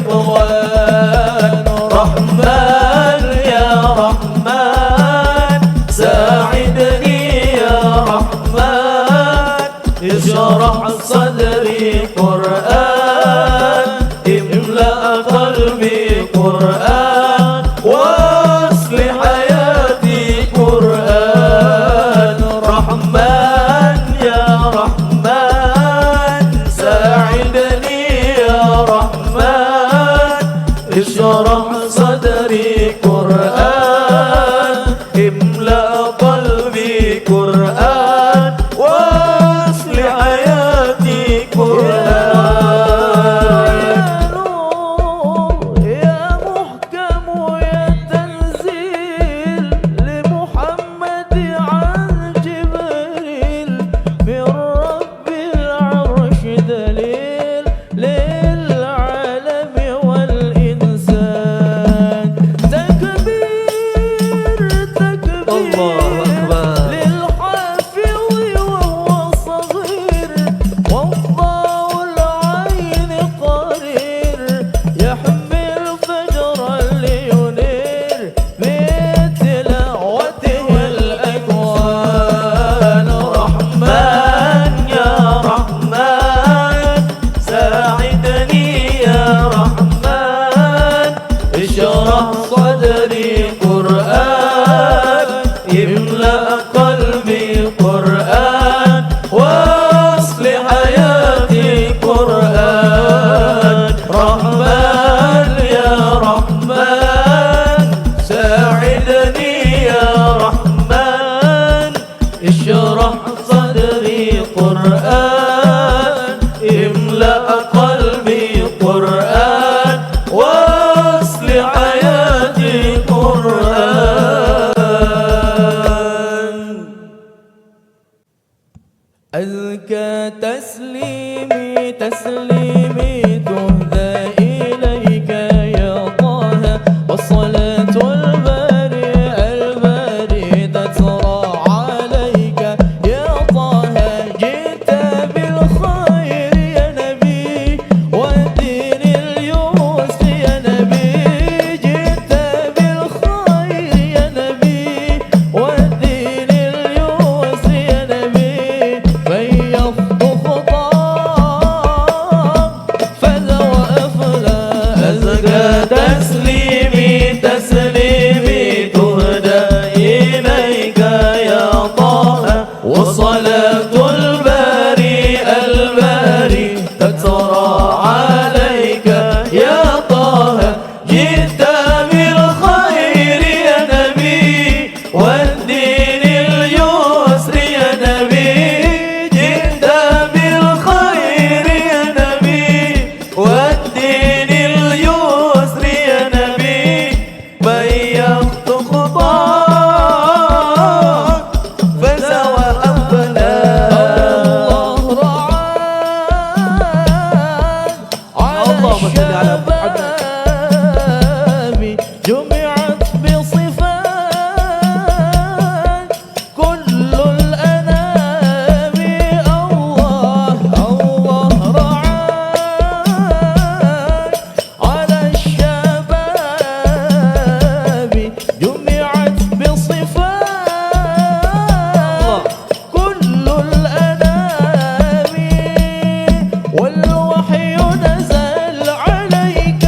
رضوان رحمن يا رحمن ساعدني يا رحمن اشرح صدري قرآن املأ قلبي قرآن واصلح حياتي قرآن رحمن يا رحمن ساعدني يا رحمن اشرح صدري قرآن املأ قلبي قرآن واصلح حياتي قرآن يا محكم يا تنزيل لمحمد عن جبريل من رب العرش دليل للعالم والإنسان تكبير الله أكبر للحافظ وهو صغير وضاء العين قرير يحمل فجرا لينير بتلاوته الأكوان رحمن يا رحمن ساعدني يا رحمن اشرح صدري قرآن املأ قلبي قرآن واصلح حياتي قرآن رحمن يا رحمن ساعدني يا رحمن اشرح صدري قرآن املأ قلبي قرآن واصلح حياتي قرآن أزكى تسليمي تسليمي تهدى إليك يا طه والصلاة الباري الباري تترى عليك يا طه جئت بالخير يا نبي والدين اليسر يا نبي جئت بالخير يا نبي والدين اليسر يا نبي بيضت خطاك فذا وأفلى أزكى تسليمي تسليمي تهدى إليك يا طه وصلاة الباري الباري تترى عليك يا طه جئت بالخير يا نبي والدين اليسر يا نبي جئت بالخير يا نبي والدين اليسر يا نبي بيضت خطاك فسوى أفلاك الله رعاك على اللهم صل على محمد. الشباب جمعت بصفات كل الأنام الله الله رعاك على الشباب جمعت بصفات كل الأنام والوحي نزل عليك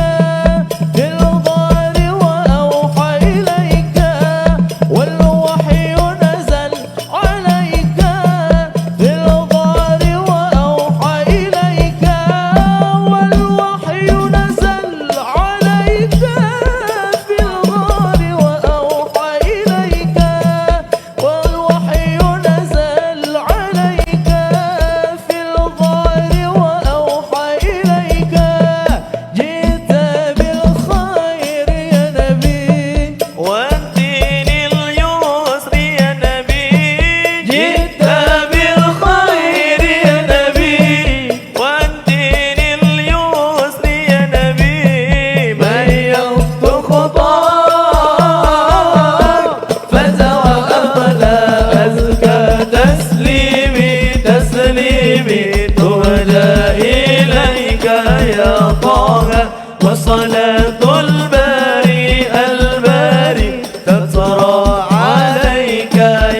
وصلاة الباري الباري تترى عليك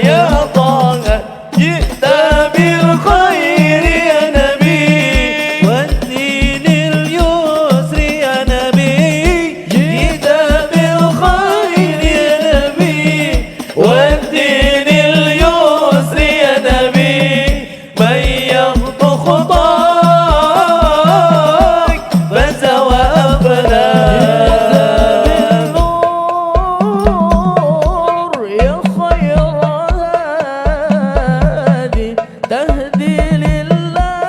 يا طه جئت بالخير يا نبي والدين اليسر يا نبي جئت بالخير يا نبي والدين اليسر يا نبي من يخطو خطاك فاز وأفلاح بالنور يا خير هادي تهدي لله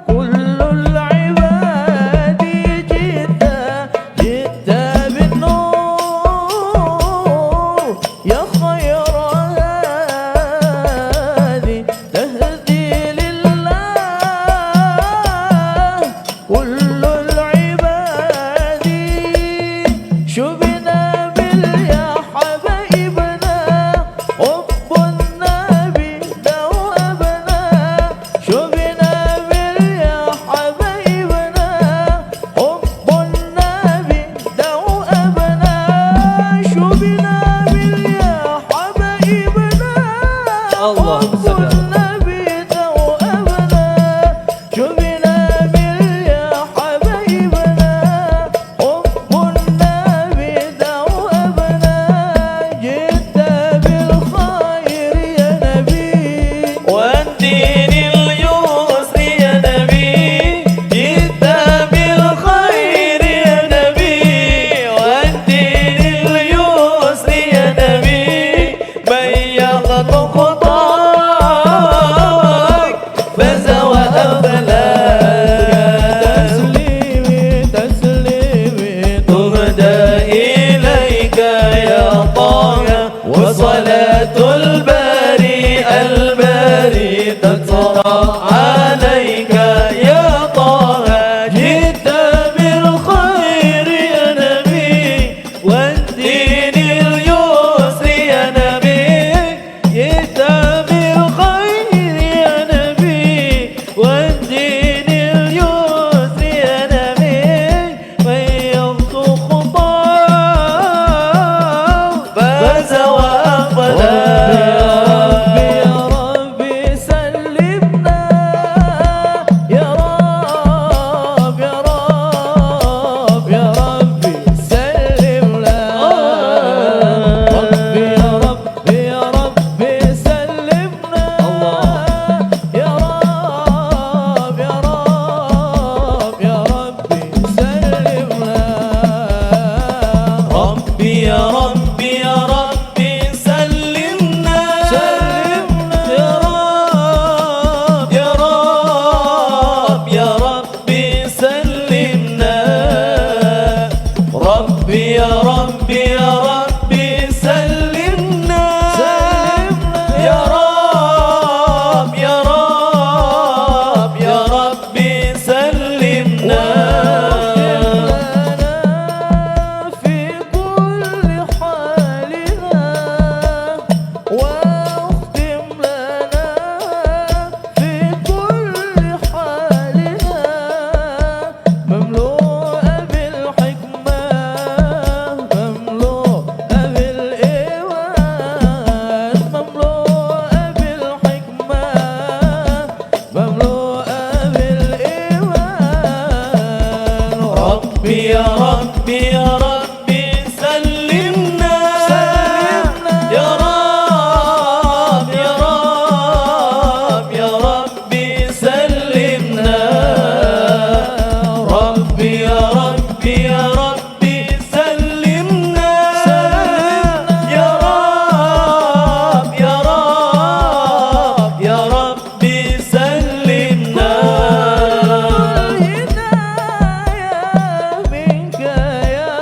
كل العباد جئت بالنور يا خير هادي تهدي لله كل العباد شبنا باليا حبايبنا حب النبي دوابنا شبنا باليا حبايبنا حب النبي دوابنا شبنا باليا حبايبنا اللهم حب صل على النبي دوابنا شبنا باليا حبايبنا حب النبي دوابنا جئت بالخير يا نبي والدين اليسر يا نبي جئت بالخير يا نبي والدين اليسر يا نبي من يخطو خطاك فاز وأفلاح تسليمي تهدى إليك يا طه وصلاة الباري الباري تترى عليك يا طه جئت بالخير يا نبي والدين اليسر يا نبي جئت بالخير يا نبي والدين اليسر يا نبي من يخطو خطاه فاز وأفلاح يا ربي سلمنا يا رب يا رب يا ربي سلمنا ربي يا ربي يا ربي سلمنا يا رب يا رب يا ربي سلمنا ربي يا ربي يا ربي سلمنا يا رب يا رب يا ربي سلمنا ربي يا ربي يا ربي سلمنا يا رب يا رب يا ربي سلمنا في كل حالنا واختم لنا في كل حالنا مملوءة بالحكمة مملوءة بالإيمان مملوءة بالحكمة مملوءة بالإيمان ربي يا ربي يا ربي سلمنا يا رب يا رب يا ربي سلمنا ربي يا ربي يا ربي سلمنا يا رب يا رب يا ربي سلمنا الهداية منك يا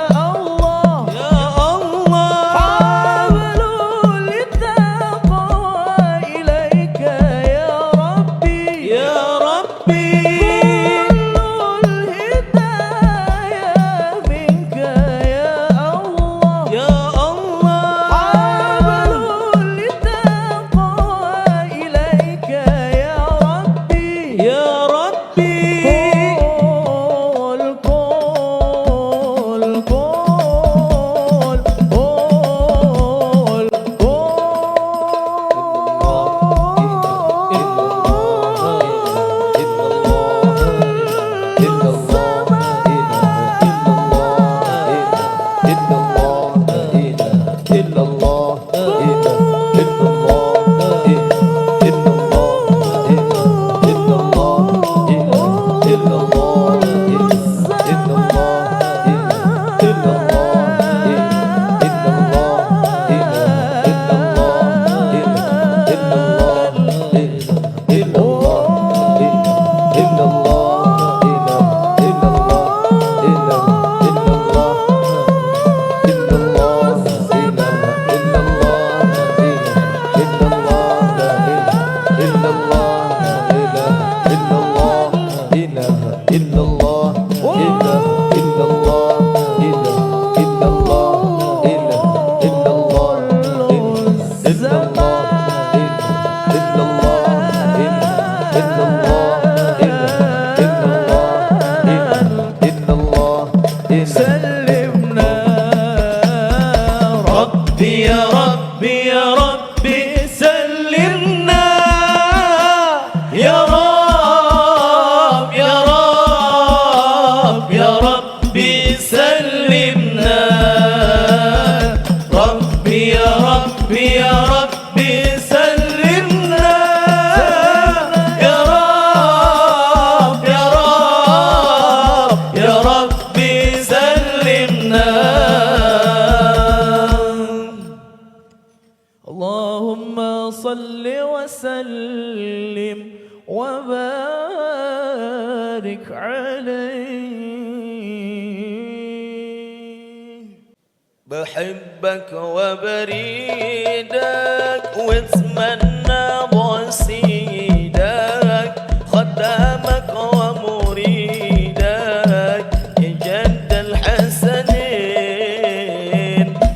وبارك عليه. بحبك وبريدك واتمنى بصيدك خدامك ومريدك جد الحسنين.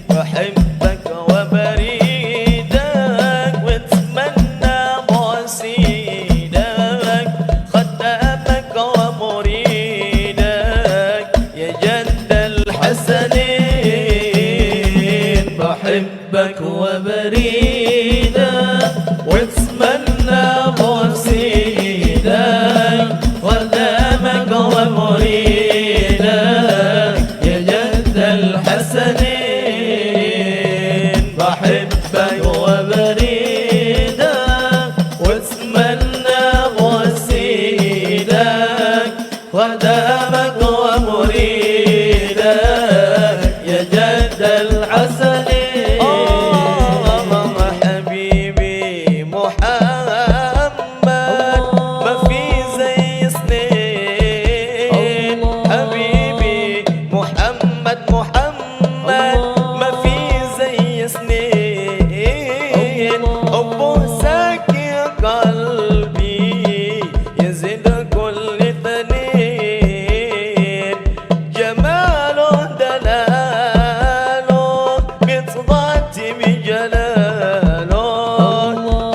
بحبك وبريدك واتمنى بصيدك خدامك ومريدك يا جد الحسنين. بحبك وبريدك واتمنى بصيدك خدامك ومريدك يا جد الحسنين. بحبك وبريدك واتمنى بصيدك خدامك ومريدك يا جد الحسنين. حبيبي محمد ما في زي سنين. حبيبي محمد ما في زي سنين. حبك يا قلبي يزيد كل ثنين. جماله دلاله بتغطي بجلاله.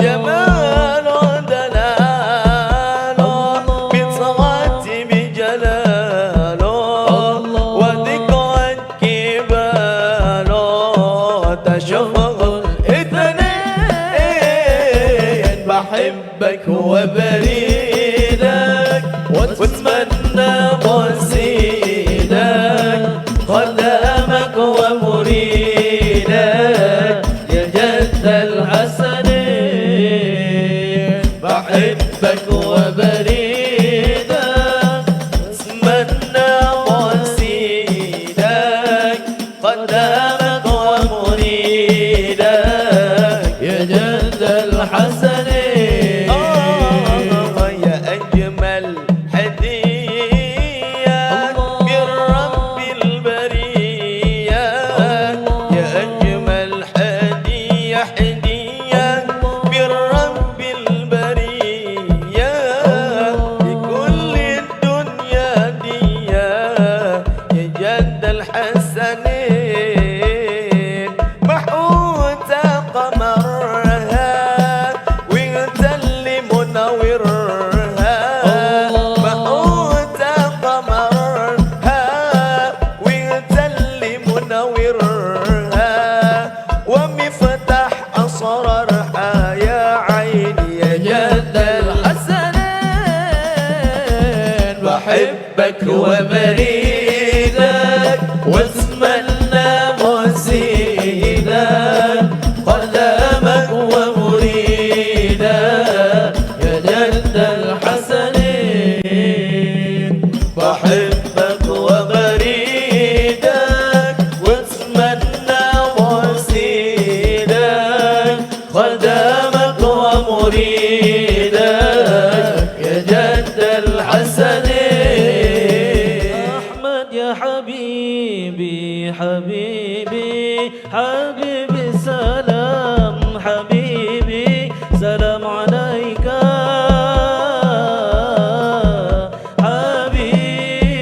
جماله دلاله بتغطي بجلاله. وذكرك كباله تشغل اثنين. بحبك وبريدك واتمنى بصيدك خدامك ومريدك يا جد الحسنين. بحبك وبريدك واتمنى بصيدك خدامك ومريدك يا جد الحسنين. يا أجمل هدية من رب البرية. يا أجمل هدية من رب البرية. لكل الدنيا دي يا جد الحسنين. محوتة قمرها وانت اللي منورها. محوتة قمرها وانت اللي منورها. ومفتاح أسرارها يا عيني يا جد الحسنين. بحبك وبريدك واتمنى بصيدك خدامك ومريدك يا جد الحسنين. بحبك وبريدك واتمنى بصيدك خدامك ومريدك يا جد الحسنين. أحمد يا حبيبي حبيبي حبيبي سلام حبيبي سلام عليك حبيبي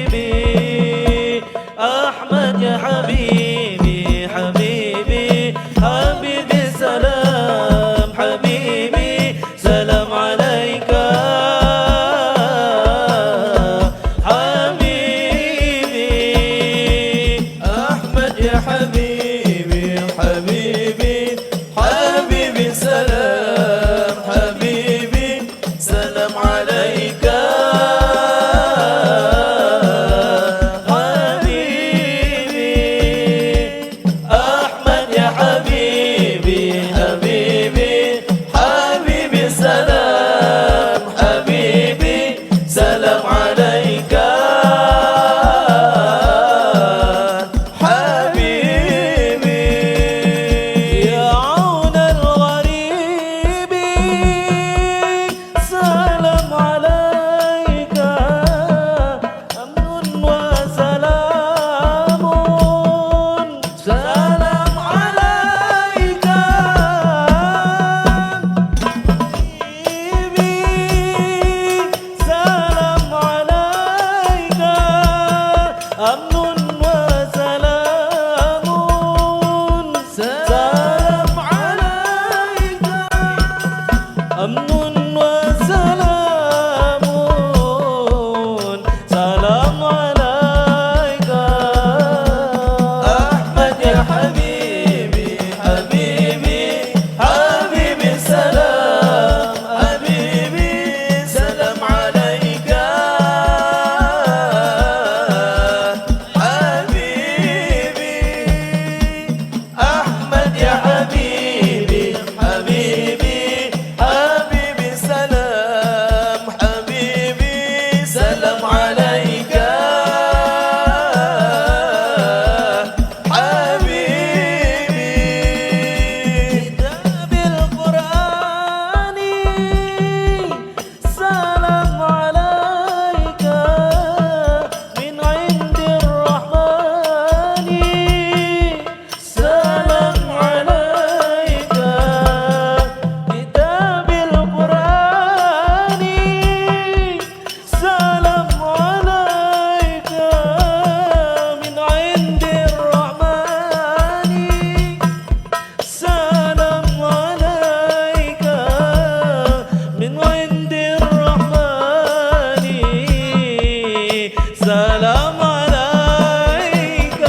سلام عليك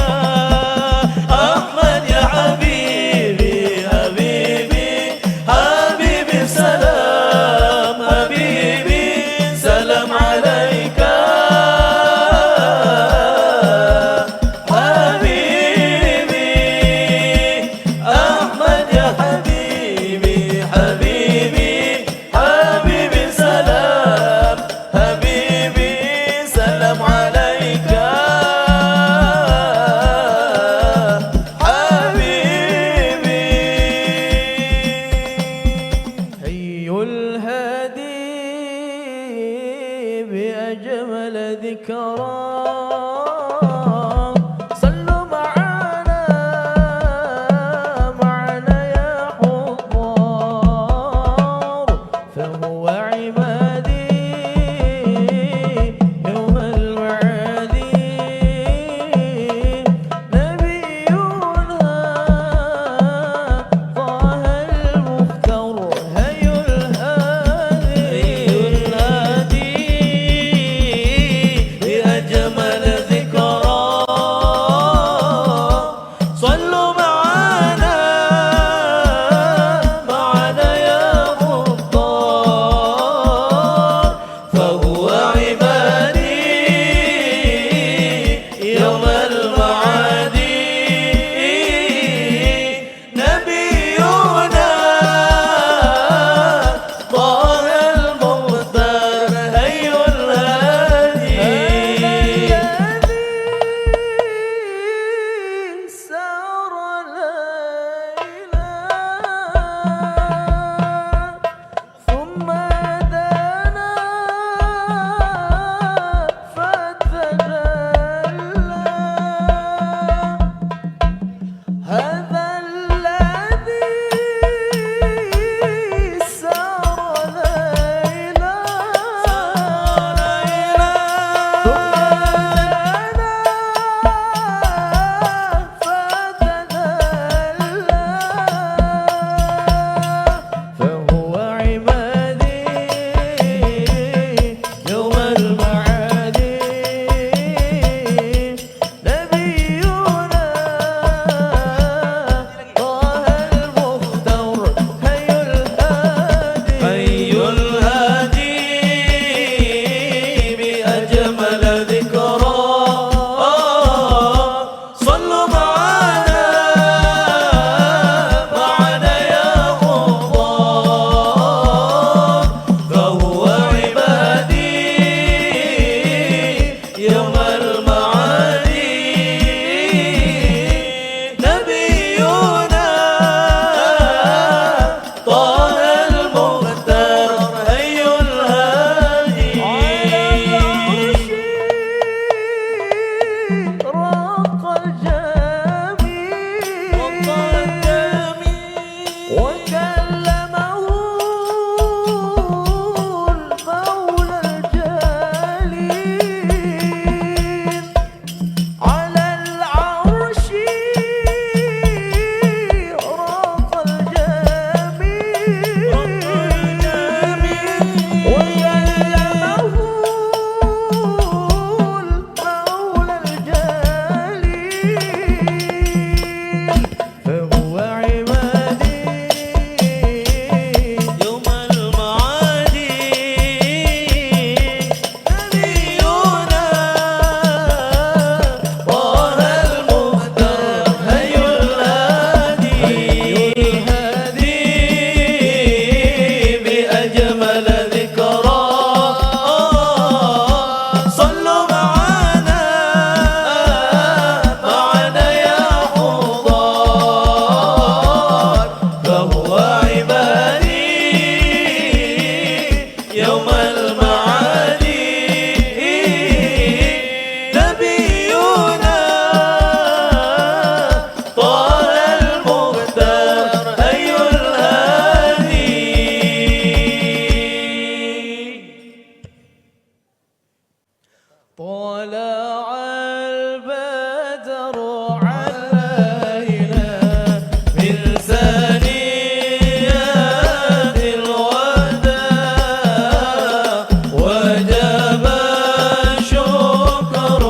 أحمد يا حبيبي حبيبي حبيبي سلام حبيبي سلام عليك حبيبي أحمد يا حبيبي حبيبي حبيبي سلام حبيبي سلام عليك حبيبي حي الهادي بأجمل ذكرى صلوا معنا يا حضار فهو عبادي يوم المعاد نبينا طه المختار هي الهادي بأجمل ذكرى صلوا معنا يا مختار فهو عبادي يوم المعاد نبينا طه المختار هي الهادي سار ليلا ثم دنا فتدلى هذا الذي سار ليلا فهو عبادي يوم المعاد نبينا طه المختار هي الهادي بأجمل ذكرى صلوا معنا يا مختار فهو عبادي يوم المعاد نبينا طه المختار هي الهادي رق الجميل وكلمه المولى الجليل على العرش رق الجميل وكلمه المولى الجليل فهو عبادي يوم المعاد نبينا طه المختار هي الهادي بأجمل ذكرى صلوا معنا يا حضار فهو عبادي يوم المعاد نبينا طه المختار هي الهادي طلع البدر علينا من ثنيات الوداع وجب الشكر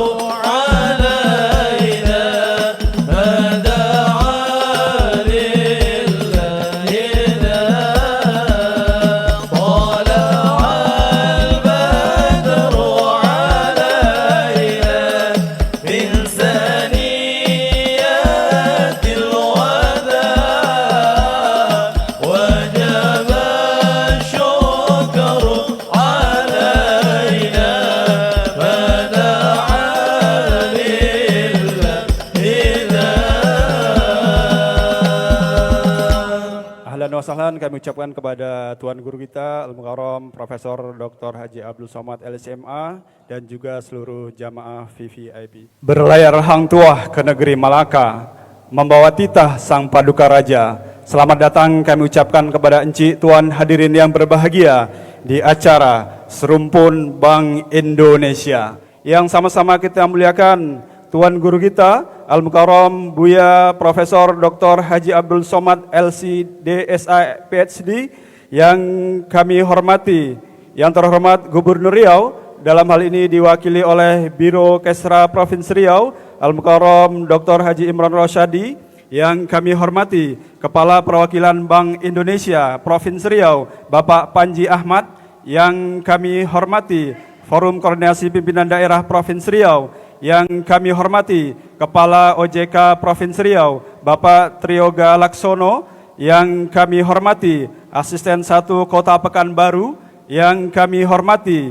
wa sahlan kami ucapkan kepada Tuan Guru kita Al-Mukarram Profesor Dr. Haji Abdul Somad LSMA dan juga seluruh jamaah VVIP. Berlayar hang tuah ke negeri Malaka, membawa titah sang paduka raja. Selamat datang kami ucapkan kepada Encik Tuan hadirin yang berbahagia di acara Serumpun Bank Indonesia. Yang sama-sama kita muliakan Tuan Guru kita Al-Mukarram Buya Profesor Dr. Haji Abdul Somad LC DSI PhD yang kami hormati, yang terhormat Gubernur Riau, dalam hal ini diwakili oleh Biro Kesra Provinsi Riau Al-Mukarram Dr. Haji Imran Rosyadi, yang kami hormati Kepala Perwakilan Bank Indonesia Provinsi Riau Bapak Panji Ahmad, yang kami hormati Forum Koordinasi Pimpinan Daerah Provinsi Riau, yang kami hormati Kepala OJK Provinsi Riau Bapak Trioga Laksono, yang kami hormati Asisten 1 Kota Pekanbaru, yang kami hormati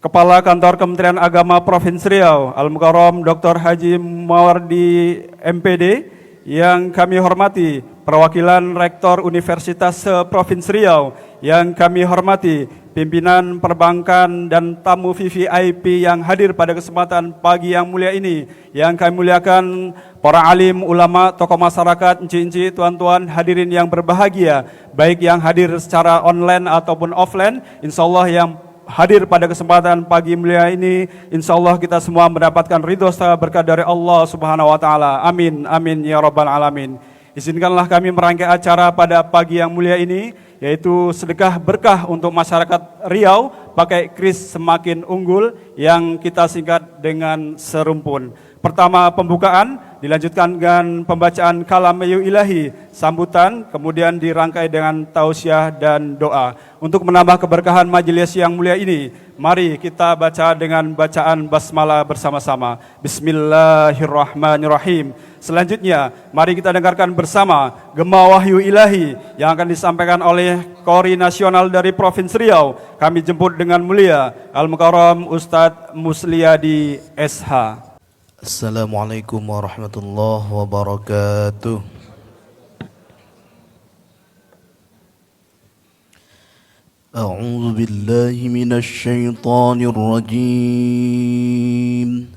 Kepala Kantor Kementerian Agama Provinsi Riau Al-Mukarram Dr. Haji Mawardi MPD, yang kami hormati Perwakilan Rektor Universitas Provinsi Riau, yang kami hormati pimpinan perbankan dan tamu VVIP yang hadir pada kesempatan pagi yang mulia ini, yang kami muliakan para alim, ulama, tokoh masyarakat, encik-encik, tuan-tuan, hadirin yang berbahagia, baik yang hadir secara online ataupun offline. Insyaallah yang hadir pada kesempatan pagi mulia ini, insyaallah kita semua mendapatkan ridho serta berkah dari Allah Subhanahu wa taala. Amin amin ya rabbal alamin. Izinkanlah kami merangkai acara pada pagi yang mulia ini, yaitu sedekah berkah untuk masyarakat Riau pakai kris semakin unggul, yang kita singkat dengan Serumpun. Pertama pembukaan, dilanjutkan dengan pembacaan kalam ilahi, sambutan, kemudian dirangkai dengan tausiah dan doa. Untuk menambah keberkahan majelis yang mulia ini, mari kita baca dengan bacaan basmalah bersama-sama. Bismillahirrahmanirrahim. Selanjutnya, mari kita dengarkan bersama Gema Wahyu Ilahi yang akan disampaikan oleh Kori Nasional dari Provinsi Riau. Kami jemput dengan mulia Al-Mukarram Ustadz Musliyadi SH. Assalamualaikum warahmatullahi wabarakatuh. A'udzu billahi minasy syaithanir rajim.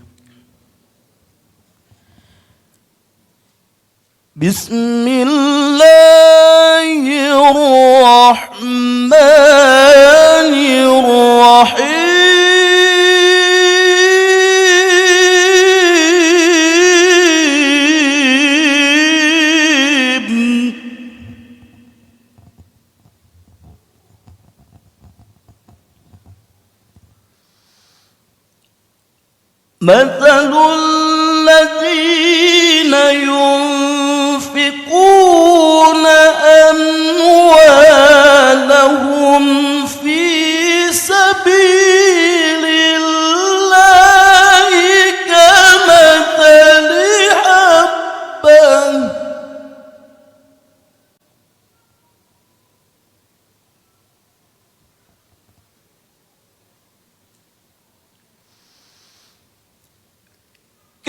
Bismillahirrahmanirrahim. مثل الذين ينفقون أموالهم في سبيل الله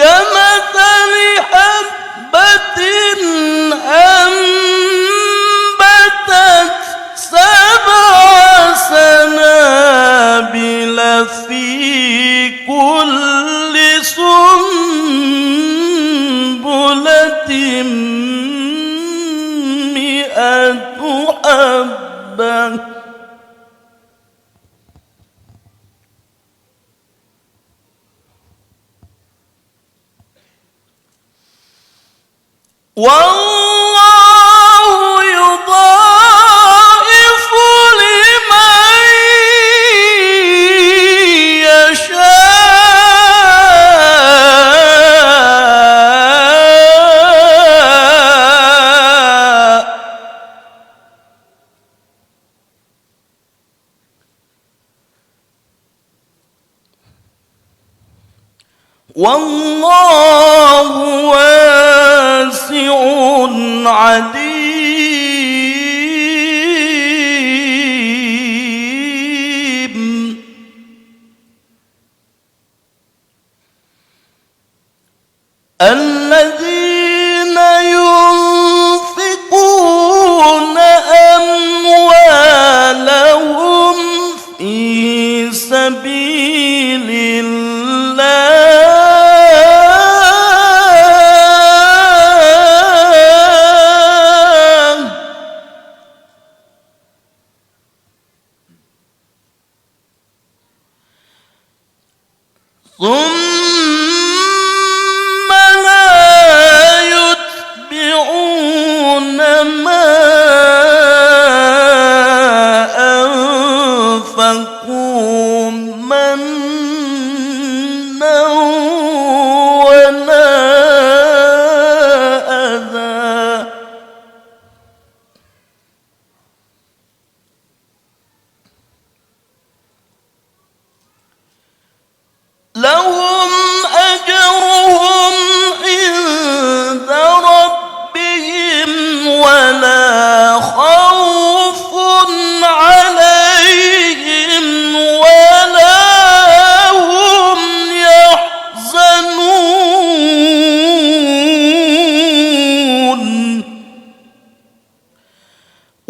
كمثل حبة أنبتت 7 سنابل في كل سنبلة 100 حبة والله يضاعف لمن يشاء والله واسع عليم. الذين ينفقون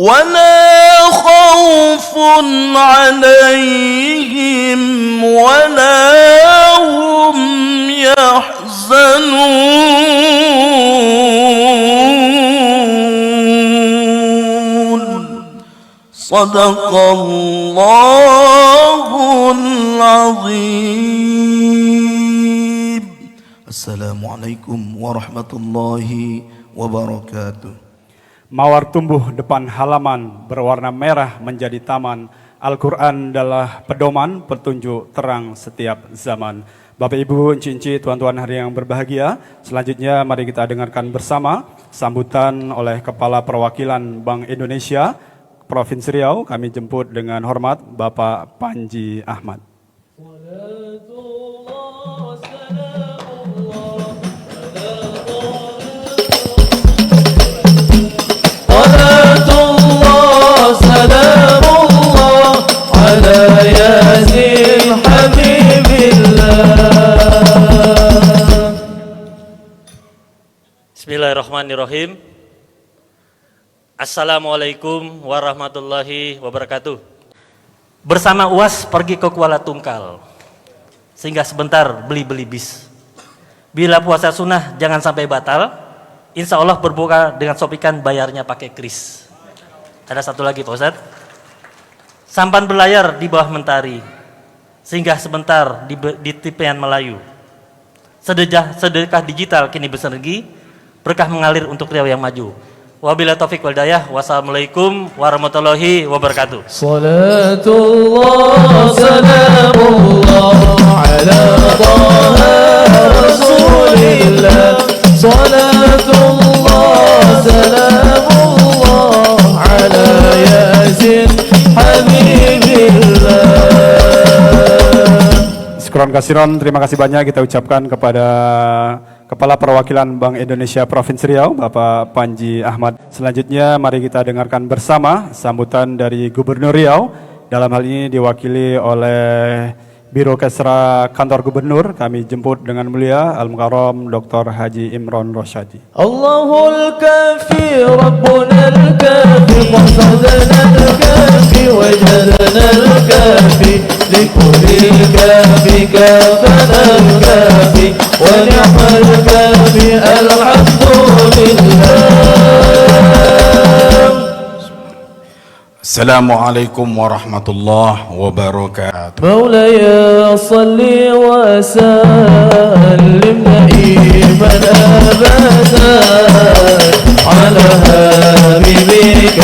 ولا خوف عليهم ولا هم يحزنون صدق الله العظيم. السلام عليكم ورحمة الله وبركاته. Mawar tumbuh depan halaman, berwarna merah menjadi taman. Al-Quran adalah pedoman, petunjuk terang setiap zaman. Bapak Ibu, Cinci, tuan-tuan hari yang berbahagia, selanjutnya mari kita dengarkan bersama sambutan oleh Kepala Perwakilan Bank Indonesia Provinsi Riau. Kami jemput dengan hormat Bapak Panji Ahmad. Bismillahirrahmanirrahim. Assalamualaikum warahmatullahi wabarakatuh. Bersama UAS pergi ke Kuala Tungkal, sehingga sebentar beli-beli bis. Bila puasa sunnah jangan sampai batal. Insya Allah berbuka dengan sop ikan, bayarnya pakai kris. Ada satu lagi Pak Ustadz. Sampan berlayar di bawah mentari, singgah sebentar di tepian Melayu. Sedekah digital kini bersenergi, berkah mengalir untuk Riau yang maju. Wabillahi taufiq wal hidayah. Wassalamualaikum warahmatullahi wabarakatuh. Salatullah salamullah ala taha rasulillah. Salatullah salamullah ala yasin habibillah. Syukron kasiron, terima kasih banyak kita ucapkan kepada Kepala Perwakilan Bank Indonesia Provinsi Riau, Bapak Panji Ahmad. Selanjutnya mari kita dengarkan bersama sambutan dari Gubernur Riau. Dalam hal ini diwakili oleh Biro Kesra Kantor Gubernur. Kami jemput dengan mulia Al-Mukarram Dr. Haji Imron Rosyadi. Allahul kafi Rabbuna al-kafi qasadana al-kafi wajadana al-kafi likulli kafi kafana al-kafi wa ni'mal kafi alhamdulillah. Assalamualaikum warahmatullahi wabarakatuh. مولاي صل وسلم دائما ابدا على حبيبك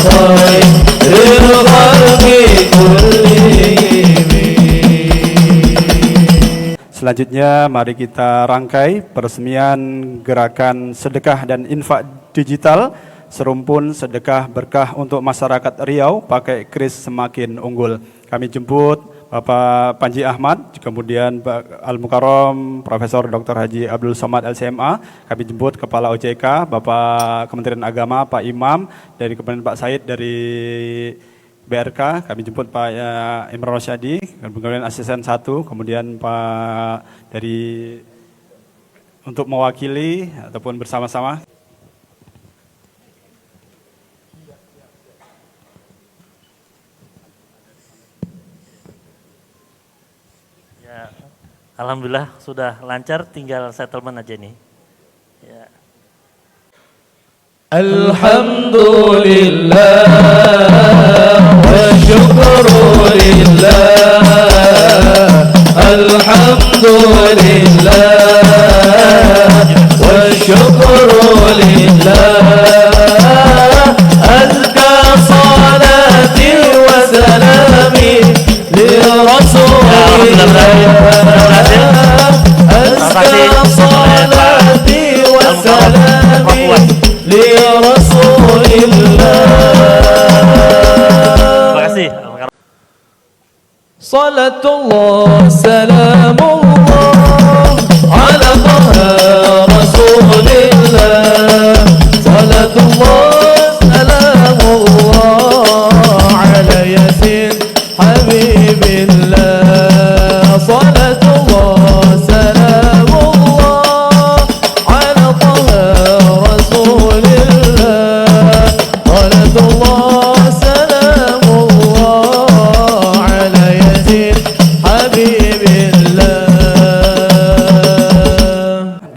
خير الخلق كلهم. Selanjutnya mari kita rangkai peresmian gerakan sedekah dan infak digital serumpun sedekah berkah untuk masyarakat Riau pakai kris semakin unggul. Kami jemput Bapak Panji Ahmad, kemudian Pak Al-Mukarram Profesor Dr. Haji Abdul Somad LCMA. Kami jemput Kepala OJK, Bapak Kementerian Agama, Pak Imam, dari kemudian Pak Said dari BRK. Kami jemput Pak Imron Rosyadi, kemudian Asisten 1, kemudian Pak dari untuk mewakili ataupun bersama-sama. Alhamdulillah sudah lancar, tinggal settlement aja nih. Ya. Alhamdulillah wa syukru lillah. Alhamdulillah wa syukru lillah. Azka salati wa salami li rasulillah. Salatullah salamullah ala taha rasulillah. Salatullah salamullah ala yasin habibillah. Salatullah salamullah ala taha rasulillah. Salatullah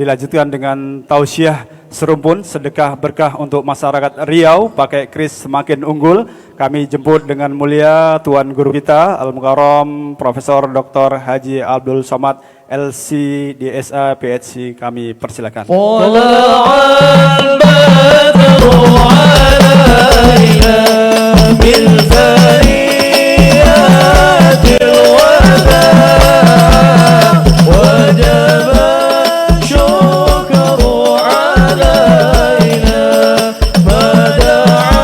dilanjutkan dengan tausiah serumpun sedekah berkah untuk masyarakat Riau pakai kris semakin unggul. Kami jemput dengan mulia Tuan Guru kita Al-Mukarram Profesor Dr. Haji Abdul Somad LC DSA PhD, kami persilakan. طلع البدر علينا من ثنيات الوداع وجب الشكر علينا ما دعا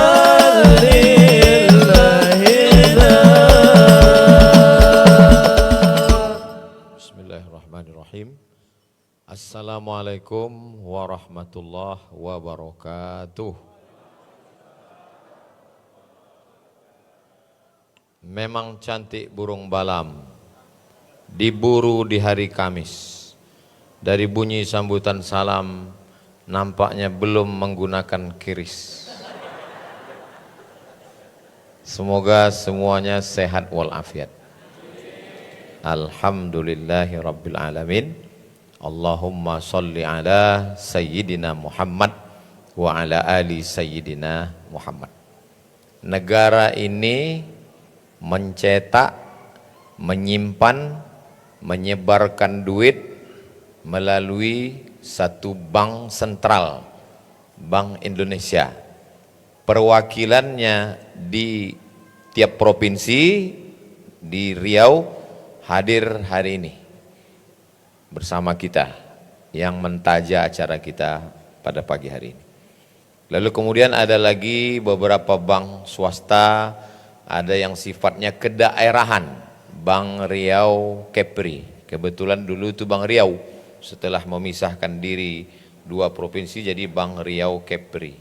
لله Bismillahirrahmanirrahim. Assalamualaikum warahmatullahi wabarakatuh. Memang cantik burung balam diburu di hari Kamis. Dari bunyi sambutan salam nampaknya belum menggunakan kiris. Semoga semuanya sehat walafiat. Alhamdulillahi Rabbil Alamin. Allahumma salli ala Sayyidina Muhammad wa ala ali Sayyidina Muhammad. Negara ini mencetak, menyimpan, menyebarkan duit melalui satu bank sentral, Bank Indonesia. Perwakilannya di tiap provinsi, di Riau, hadir hari ini bersama kita yang mentaja acara kita pada pagi hari ini. Lalu kemudian ada lagi beberapa bank swasta, ada yang sifatnya kedaerahan, Bank Riau Kepri. Kebetulan dulu itu Bank Riau, setelah memisahkan diri dua provinsi jadi Bank Riau Kepri.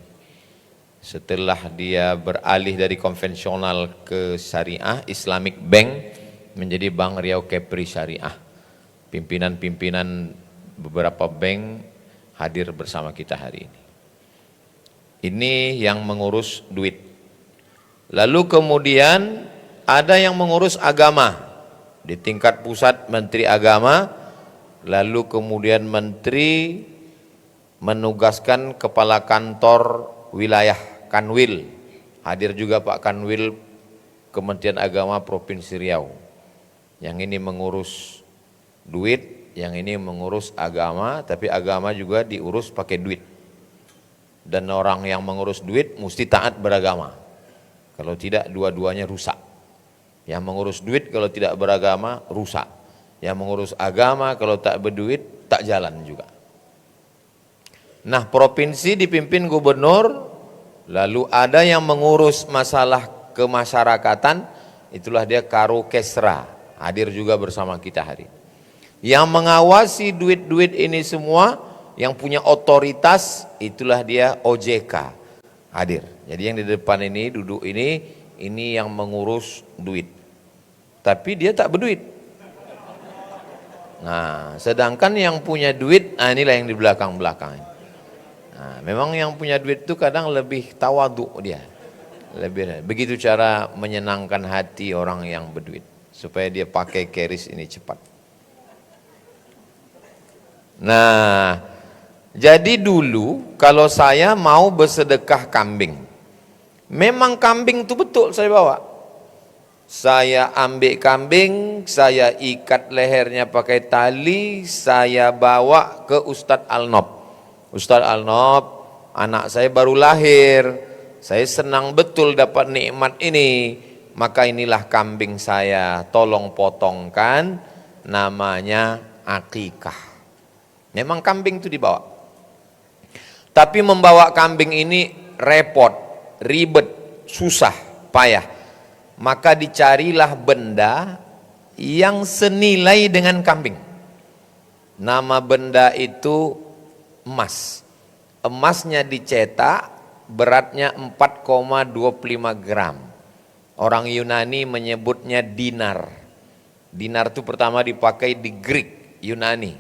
Setelah dia beralih dari konvensional ke syariah, Islamic Bank, menjadi Bank Riau Kepri Syariah. Pimpinan-pimpinan beberapa bank hadir bersama kita hari ini. Ini yang mengurus duit. Lalu kemudian ada yang mengurus agama. Di tingkat pusat Menteri Agama, lalu kemudian Menteri menugaskan Kepala Kantor Wilayah Kanwil. Hadir juga Pak Kanwil Kementerian Agama Provinsi Riau. Yang ini mengurus duit, yang ini mengurus agama, tapi agama juga diurus pakai duit. Dan orang yang mengurus duit mesti taat beragama. Kalau tidak dua-duanya rusak. Yang mengurus duit kalau tidak beragama rusak. Yang mengurus agama kalau tak berduit tak jalan juga. Nah, provinsi dipimpin gubernur, lalu ada yang mengurus masalah kemasyarakatan, itulah dia Karo Kesra. Hadir juga bersama kita hari ini. Yang mengawasi duit-duit ini semua, yang punya otoritas, itulah dia OJK. Hadir. Jadi yang di depan ini, duduk ini yang mengurus duit. Tapi dia tak berduit. Nah, sedangkan yang punya duit, inilah yang di belakang-belakang. Nah, memang yang punya duit itu kadang lebih tawaduk dia. Begitu cara menyenangkan hati orang yang berduit. Supaya dia pakai keris ini cepat. Nah, jadi dulu kalau saya mau bersedekah kambing, memang kambing itu betul saya bawa. Saya ambil kambing, saya ikat lehernya pakai tali, saya bawa ke Ustadz Alnob. Ustadz Alnob, anak saya baru lahir, saya senang betul dapat nikmat ini. Maka inilah kambing saya, tolong potongkan, namanya akikah. Memang kambing itu dibawa. Tapi membawa kambing ini repot, ribet, susah, payah. Maka dicarilah benda yang senilai dengan kambing. Nama benda itu emas. Emasnya dicetak, beratnya 4,25 gram. Orang Yunani menyebutnya dinar. Dinar itu pertama dipakai di Greek, Yunani.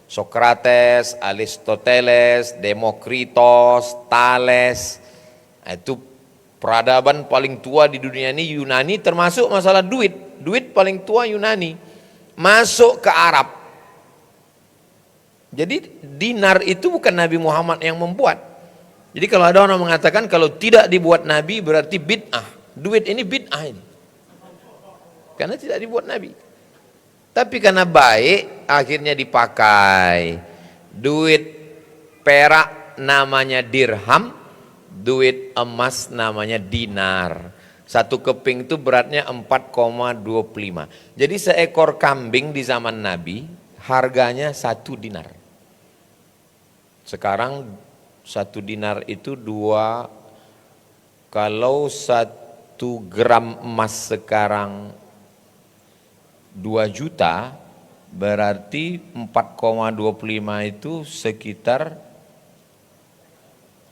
Sokrates, Aristoteles, Demokritos, Thales. Itu peradaban paling tua di dunia ini Yunani, termasuk masalah duit. Duit paling tua Yunani. Masuk ke Arab. Jadi dinar itu bukan Nabi Muhammad yang membuat. Jadi kalau ada orang mengatakan kalau tidak dibuat Nabi berarti bid'ah. Duit ini bid'ah ini. Karena tidak dibuat Nabi. Tapi karena baik akhirnya dipakai. Duit perak namanya dirham, duit emas namanya dinar. Satu keping itu beratnya 4,25. Jadi seekor kambing di zaman Nabi harganya 1 dinar. Sekarang 1 dinar itu kalau 1 gram emas sekarang 2 juta, berarti 4,25 itu sekitar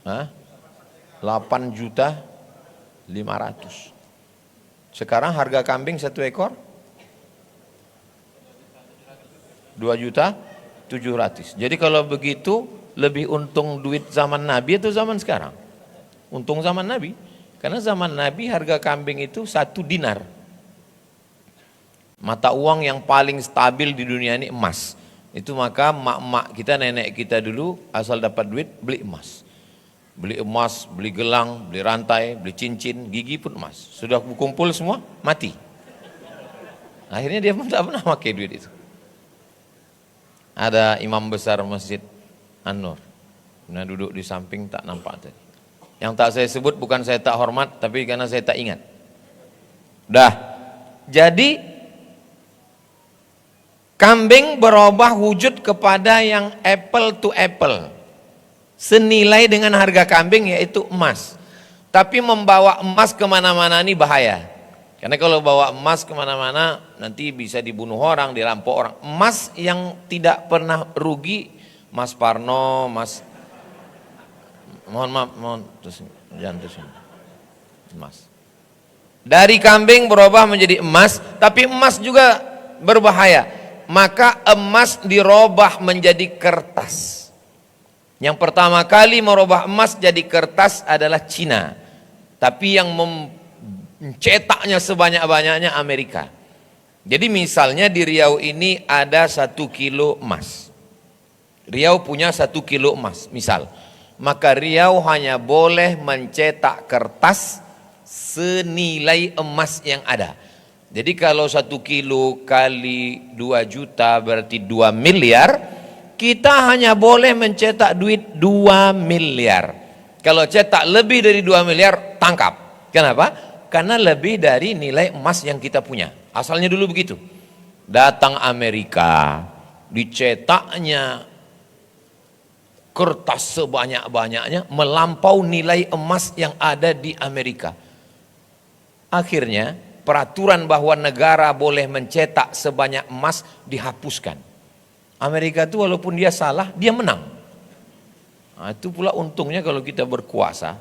8 juta 500. Sekarang harga kambing 1 ekor 2 juta 700. Jadi kalau begitu lebih untung duit zaman Nabi atau zaman sekarang? Untung zaman Nabi. Karena zaman Nabi harga kambing itu 1 dinar. Mata uang yang paling stabil di dunia ini emas. Itu maka mak-mak kita, nenek kita dulu asal dapat duit beli emas. Beli emas, beli gelang, beli rantai, beli cincin, gigi pun emas. Sudah kumpul semua, mati. Akhirnya dia pun tak pernah pakai duit itu. Ada imam besar Masjid An-Nur. Nah, duduk di samping tak nampak tadi. Yang tak saya sebut bukan saya tak hormat, tapi karena saya tak ingat. Dah. Jadi kambing berubah wujud kepada yang apple to apple. Senilai dengan harga kambing yaitu emas. Tapi membawa emas kemana-mana ini bahaya. Karena kalau bawa emas kemana-mana nanti bisa dibunuh orang, dirampok orang. Emas yang tidak pernah rugi, Mas Parno, mohon maaf, jangan terus. Emas. Dari kambing berubah menjadi emas, tapi emas juga berbahaya. Maka emas dirubah menjadi kertas. Yang pertama kali merubah emas jadi kertas adalah Cina. Tapi yang mencetaknya sebanyak-banyaknya Amerika. Jadi misalnya di Riau ini ada 1 kilo emas. Riau punya 1 kilo emas, misal. Maka Riau hanya boleh mencetak kertas senilai emas yang ada. Jadi kalau 1 kilo kali 2 juta berarti 2 miliar. Kita hanya boleh mencetak duit 2 miliar. Kalau cetak lebih dari 2 miliar, tangkap. Kenapa? Karena lebih dari nilai emas yang kita punya. Asalnya dulu begitu. Datang Amerika, dicetaknya kertas sebanyak-banyaknya, melampau nilai emas yang ada di Amerika. Akhirnya, peraturan bahwa negara boleh mencetak sebanyak emas dihapuskan. Amerika itu walaupun dia salah, dia menang. Nah, itu pula untungnya kalau kita berkuasa,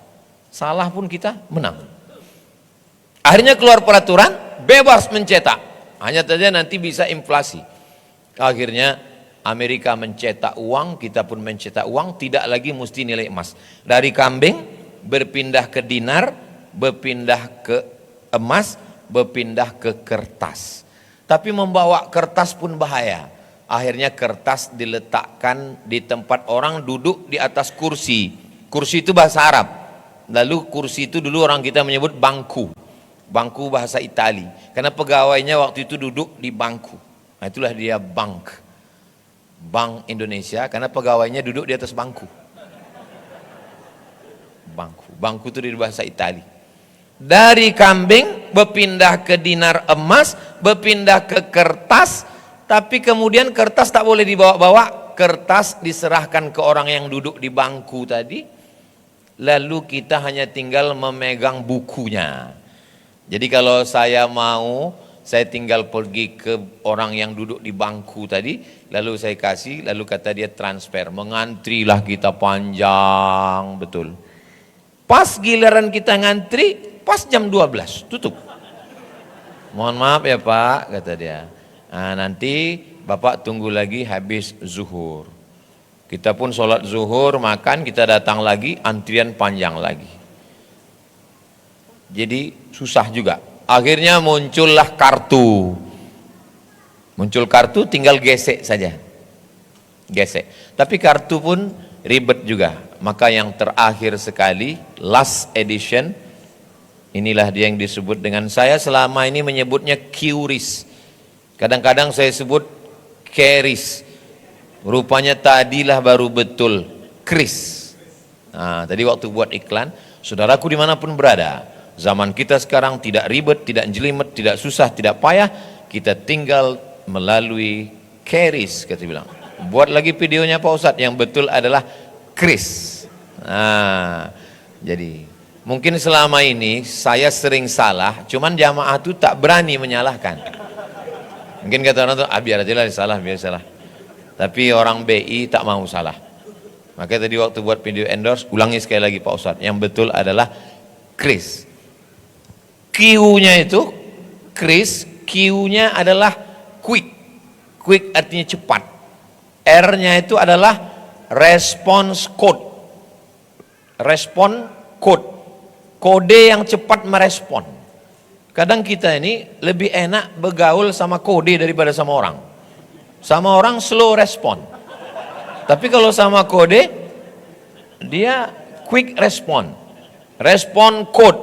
salah pun kita menang. Akhirnya keluar peraturan, bebas mencetak. Hanya saja nanti bisa inflasi. Akhirnya Amerika mencetak uang, kita pun mencetak uang, tidak lagi mesti nilai emas. Dari kambing, berpindah ke dinar, berpindah ke emas, berpindah ke kertas. Tapi membawa kertas pun bahaya. Akhirnya kertas diletakkan di tempat orang duduk di atas kursi. Kursi itu bahasa Arab. Lalu kursi itu dulu orang kita menyebut bangku. Bangku bahasa Itali. Karena pegawainya waktu itu duduk di bangku. Nah, itulah dia bank. Bank Indonesia karena pegawainya duduk di atas bangku. Bangku. Bangku itu di bahasa Itali. Dari kambing berpindah ke dinar emas, berpindah ke kertas. Tapi kemudian kertas tak boleh dibawa-bawa, kertas diserahkan ke orang yang duduk di bangku tadi, lalu kita hanya tinggal memegang bukunya. Jadi kalau saya mau, saya tinggal pergi ke orang yang duduk di bangku tadi, lalu saya kasih, lalu kata dia transfer, mengantrilah kita panjang, betul. Pas giliran kita ngantri, pas jam 12, tutup. Mohon maaf ya Pak, kata dia. Nah, nanti Bapak tunggu lagi habis zuhur. Kita pun sholat zuhur, makan, kita datang lagi, antrian panjang lagi. Jadi susah juga. Akhirnya muncullah kartu. Muncul kartu tinggal gesek saja. gesek. Tapi kartu pun ribet juga. Maka yang terakhir sekali, last edition, inilah dia yang disebut dengan, saya selama ini menyebutnya QRIS. Kadang-kadang saya sebut KRIS. Rupanya tadilah baru betul KRIS. Nah, tadi waktu buat iklan, saudaraku dimanapun berada, zaman kita sekarang tidak ribet, tidak jelimet, tidak susah, tidak payah, kita tinggal melalui KRIS, kata bilang. Buat lagi videonya Pak Ustadz, yang betul adalah KRIS. Nah, jadi mungkin selama ini saya sering salah, cuman jamaah itu tak berani menyalahkan. Mungkin kata orang tuh, biar aja lah salah, biar salah. Tapi orang BI tak mau salah. Makanya tadi waktu buat video endorse, ulangi sekali lagi Pak Ustadz, yang betul adalah KRIS. Q-nya itu KRIS, Q-nya adalah quick. Quick artinya cepat. R-nya itu adalah response code. Respon code. Kode yang cepat merespon. Kadang kita ini lebih enak bergaul sama kode daripada sama orang. Sama orang slow respon. Tapi kalau sama kode, dia quick respon. Respon code.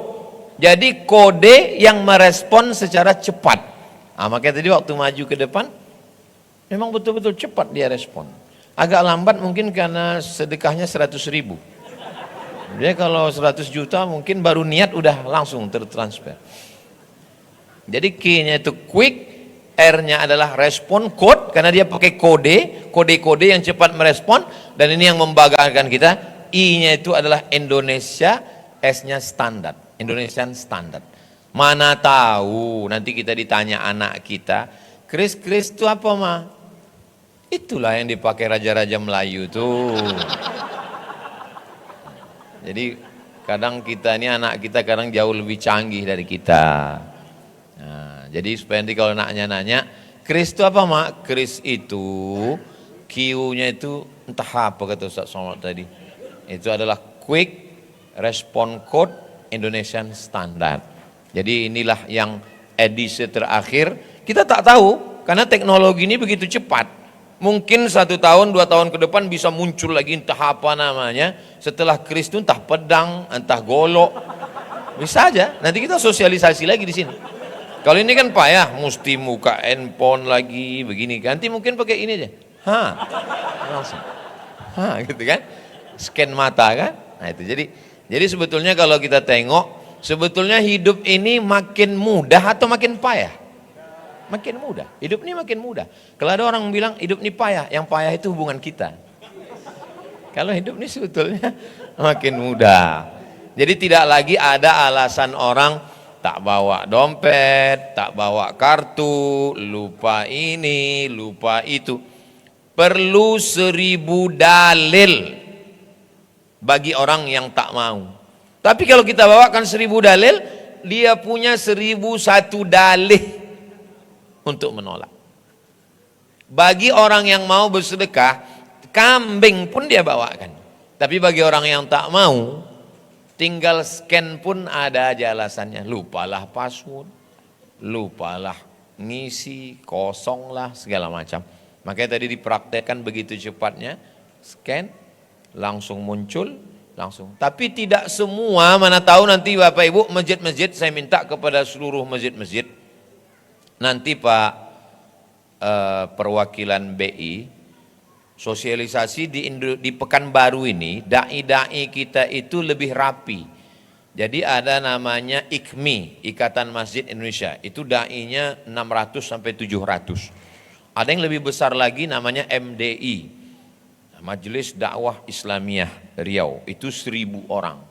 Jadi kode yang merespon secara cepat. Nah, makanya tadi waktu maju ke depan, memang betul-betul cepat dia respon. Agak lambat mungkin karena sedekahnya 100.000. Dia kalau 100 juta mungkin baru niat udah langsung tertransfer. Jadi Q-nya itu quick, R-nya adalah respon code, karena dia pakai kode-kode yang cepat merespon, dan ini yang membanggakan kita. I-nya itu adalah Indonesia, S-nya standar, Indonesian standard. Mana tahu nanti kita ditanya anak kita, Kris itu apa ma? Itulah yang dipakai raja-raja Melayu tuh. Jadi kadang kita ini, anak kita kadang jauh lebih canggih dari kita. Nah, jadi supaya nanti kalau nanya, Kris itu apa mak? Kris itu Q-nya itu entah apa kata Ustaz Somad tadi. Itu adalah Quick Response Code Indonesian Standard. Jadi inilah yang edisi terakhir. Kita tak tahu karena teknologi ini begitu cepat. Mungkin 1 tahun, 2 tahun ke depan bisa muncul lagi entah apa namanya. Setelah Kris itu entah pedang, entah golok. Bisa aja. Nanti kita sosialisasi lagi di sini. Kalau ini kan payah, mesti muka handphone lagi begini. Nanti mungkin pakai ini aja. Langsung. Gitu kan? Scan mata kan? Nah itu. Jadi sebetulnya kalau kita tengok, sebetulnya hidup ini makin mudah atau makin payah? Makin mudah. Hidup ini makin mudah. Kalau ada orang bilang hidup ini payah, yang payah itu hubungan kita. Kalau hidup ini sebetulnya makin mudah. Jadi tidak lagi ada alasan orang tak bawa dompet, tak bawa kartu, lupa ini, lupa itu. Perlu 1000 dalil bagi orang yang tak mau. Tapi kalau kita bawakan 1000 dalil, dia punya 1001 dalih untuk menolak. Bagi orang yang mau bersedekah, kambing pun dia bawakan. Tapi bagi orang yang tak mau, tinggal scan pun ada aja alasannya. Lupalah password, lupalah ngisi, kosonglah, segala macam. Makanya tadi dipraktekkan begitu cepatnya, scan, langsung muncul, langsung. Tapi tidak semua, mana tahu nanti Bapak Ibu masjid-masjid, saya minta kepada seluruh masjid-masjid, nanti Pak perwakilan BI, sosialisasi di Pekanbaru ini, dai-dai kita itu lebih rapi. Jadi ada namanya IKMI, Ikatan Masjid Indonesia, itu dai-nya 600 sampai 700. Ada yang lebih besar lagi namanya MDI, Majelis Dakwah Islamiyah Riau, itu 1000 orang.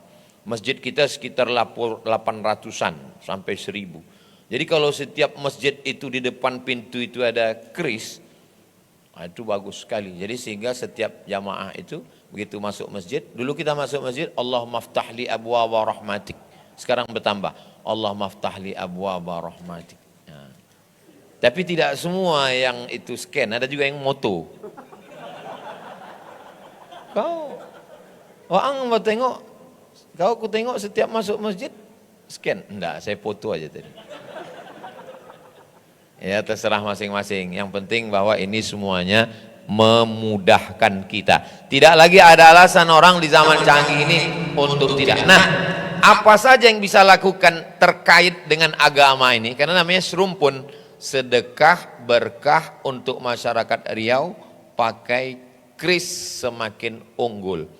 Masjid kita sekitar 800-an sampai 1000. Jadi kalau setiap masjid itu di depan pintu itu ada kris, itu bagus sekali. Jadi sehingga setiap jamaah itu begitu masuk masjid, dulu kita masuk masjid, Allahumma ftahli abwaaba rahmatik. Sekarang bertambah, Allahumma ftahli abwaaba rahmatik. Nah. Tapi tidak semua yang itu scan, ada juga yang moto. Aku tengok setiap masuk masjid scan. Enggak, saya foto aja tadi. Ya terserah masing-masing. Yang penting bahwa ini semuanya memudahkan kita. Tidak lagi ada alasan orang di zaman canggih ini untuk tidak. Nah, apa saja yang bisa lakukan terkait dengan agama ini? Karena namanya serumpun, sedekah berkah untuk masyarakat Riau, pakai kris semakin unggul.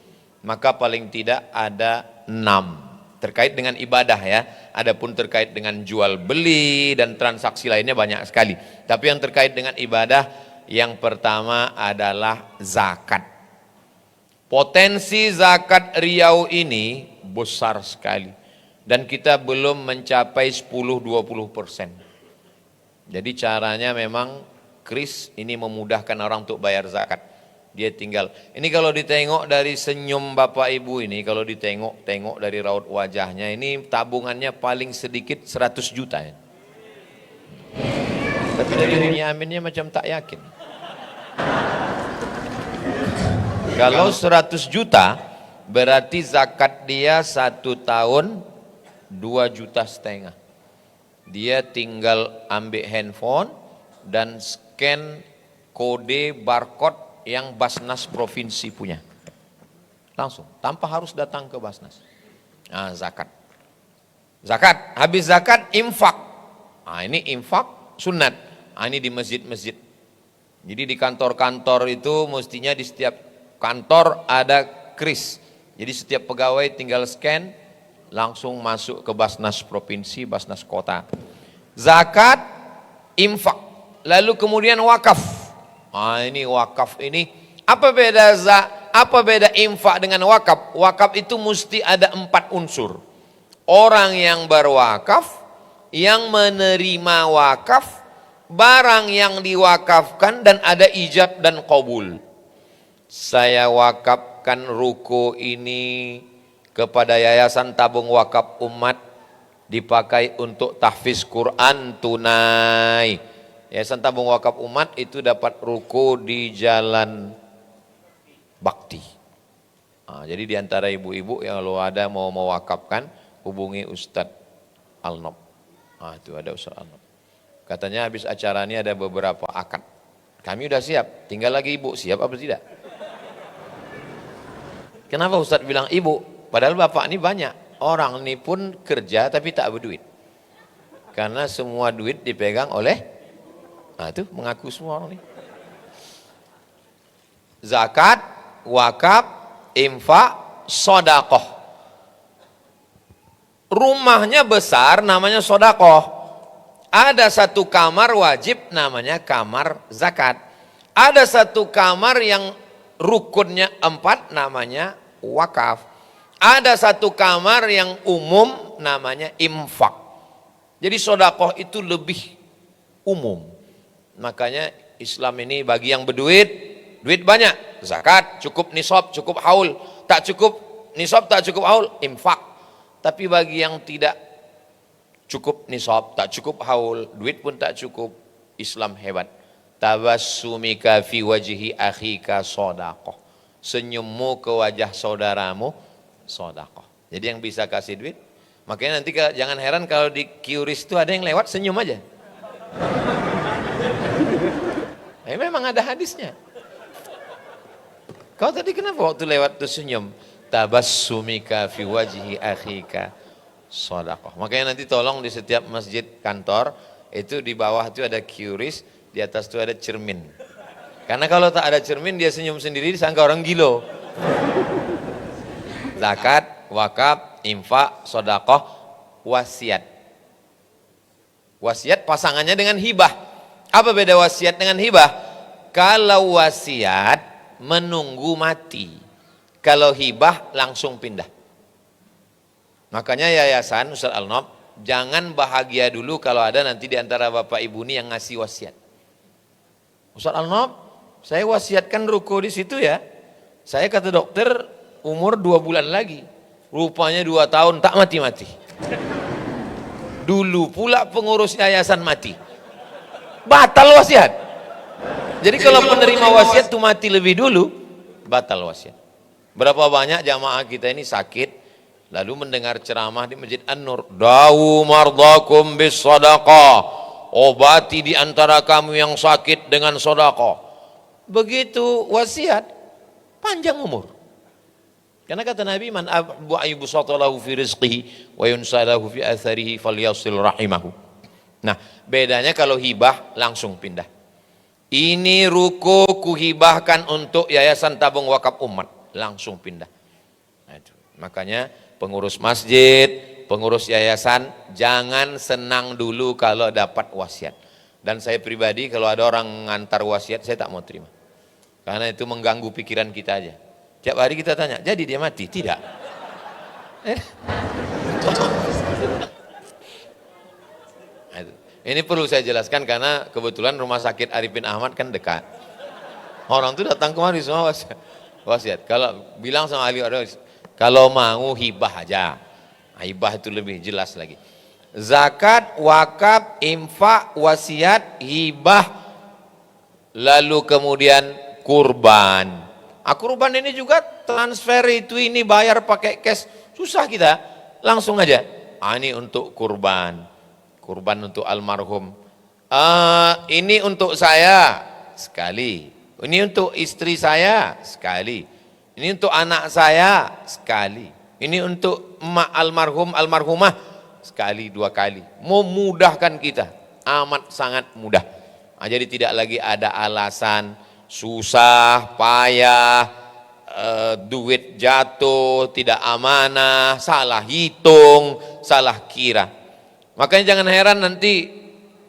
Maka paling tidak ada 6 terkait dengan ibadah ya. Adapun terkait dengan jual beli dan transaksi lainnya banyak sekali. Tapi yang terkait dengan ibadah, yang pertama adalah zakat. Potensi zakat Riau ini besar sekali. Dan kita belum mencapai 10-20%. Jadi caranya memang kris ini memudahkan orang untuk bayar zakat. Dia tinggal, ini kalau ditengok dari senyum Bapak Ibu ini, kalau ditengok dari raut wajahnya, ini tabungannya paling sedikit 100 juta ya. Tapi dari bunyi aminnya macam tak yakin. Kalau 100 juta, berarti zakat dia 1 tahun 2,5 juta. Dia tinggal ambil handphone dan scan kode barcode yang Basnas provinsi punya. Langsung, tanpa harus datang ke Basnas. Nah, zakat. Zakat, habis zakat infak. Nah, ini infak sunat. Nah, ini di masjid-masjid. Jadi di kantor-kantor itu mestinya di setiap kantor ada kris. Jadi setiap pegawai tinggal scan, langsung masuk ke Basnas provinsi, Basnas kota. Zakat, infak. Lalu kemudian wakaf. Ah, ini wakaf ini apa beda infak dengan wakaf? Wakaf itu mesti ada 4 unsur. Orang yang berwakaf, yang menerima wakaf, barang yang diwakafkan dan ada ijab dan qabul. Saya wakafkan ruko ini kepada Yayasan Tabung Wakaf Umat, dipakai untuk tahfiz Quran tunai. Yayasan Tabung Wakaf Umat itu dapat ruko di Jalan Bakti. Nah, jadi di antara ibu-ibu yang kalau ada mau mewakafkan, hubungi Ustadz Alnob. Nah, itu ada Ustadz Alnob. Katanya habis acara ini ada beberapa akad. Kami udah siap, tinggal lagi ibu siap apa tidak? Kenapa Ustadz bilang ibu? Padahal bapak ini banyak. Orang ini pun kerja tapi tak berduit. Karena semua duit dipegang oleh, nah itu mengaku semua orang ini. Zakat, wakaf, infak, sodakoh. Rumahnya besar namanya sodakoh. Ada 1 kamar wajib namanya kamar zakat. Ada 1 kamar yang rukunnya 4 namanya wakaf. Ada 1 kamar yang umum namanya infak. Jadi sodakoh itu lebih umum. Makanya Islam ini bagi yang berduit, duit banyak, zakat, cukup nisab, cukup haul, tak cukup nisab, tak cukup haul, infak. Tapi bagi yang tidak cukup nisab, tak cukup haul, duit pun tak cukup, Islam hebat. Tabassumika fi wajhi akhika shadaqah. Senyummu ke wajah saudaramu shadaqah. Jadi yang bisa kasih duit, makanya nanti jangan heran kalau di QRIS itu ada yang lewat senyum aja. Memang ada hadisnya. Kau tadi kenapa waktu lewat tuh senyum? Tabassumika fi wajhi akhika shadaqah. Makanya nanti tolong di setiap masjid kantor itu di bawah itu ada QRIS, di atas itu ada cermin. Karena kalau tak ada cermin dia senyum sendiri disangka orang gilo. Zakat, wakaf, infak, shadaqah, wasiat. Wasiat pasangannya dengan hibah. Apa beda wasiat dengan hibah? Kalau wasiat menunggu mati. Kalau hibah langsung pindah. Makanya yayasan Ustadz Alnob, jangan bahagia dulu kalau ada nanti di antara bapak ibu ini yang ngasih wasiat. Ustadz Alnob, saya wasiatkan ruko di situ ya. Saya kata dokter umur 2 bulan lagi. Rupanya 2 tahun tak mati-mati. Dulu pula pengurus yayasan mati. Batal wasiat. Jadi kalau penerima wasiat itu mati lebih dulu, batal wasiat. Berapa banyak jamaah kita ini sakit, lalu mendengar ceramah di Masjid An-Nur, dawu mardakum bis sadaqah, obati di antara kamu yang sakit dengan sedekah. begitu wasiat, panjang umur. Karena kata Nabi, man abu satalahu fi rizqihi wa yunsalahu fi atharihi falyasil rahimahu. Nah, bedanya kalau hibah langsung pindah. Ini ruko kuhibahkan untuk Yayasan Tabung Wakaf Umat, langsung pindah. Nah, itu. Makanya pengurus masjid, pengurus yayasan, jangan senang dulu kalau dapat wasiat. Dan saya pribadi kalau ada orang ngantar wasiat, saya tak mau terima. Karena itu mengganggu pikiran kita aja. Tiap hari kita tanya, jadi dia mati? Tidak. Ini perlu saya jelaskan karena kebetulan rumah sakit Arifin Ahmad kan dekat. Orang tuh datang kemari semua wasiat. Kalau bilang sama ahli waris, kalau mau hibah aja. Hibah itu lebih jelas lagi. Zakat, wakaf, infak, wasiat, hibah, lalu kemudian kurban. Kurban ini juga transfer itu ini bayar pakai cash, susah kita, langsung aja. Ini untuk kurban, kurban untuk almarhum. Ini untuk saya sekali, ini untuk istri saya sekali, ini untuk anak saya sekali, ini untuk emak almarhum almarhumah sekali, 2 kali. Memudahkan kita, amat sangat mudah. Jadi tidak lagi ada alasan susah, payah, duit jatuh, tidak amanah, salah hitung, salah kira. Makanya jangan heran nanti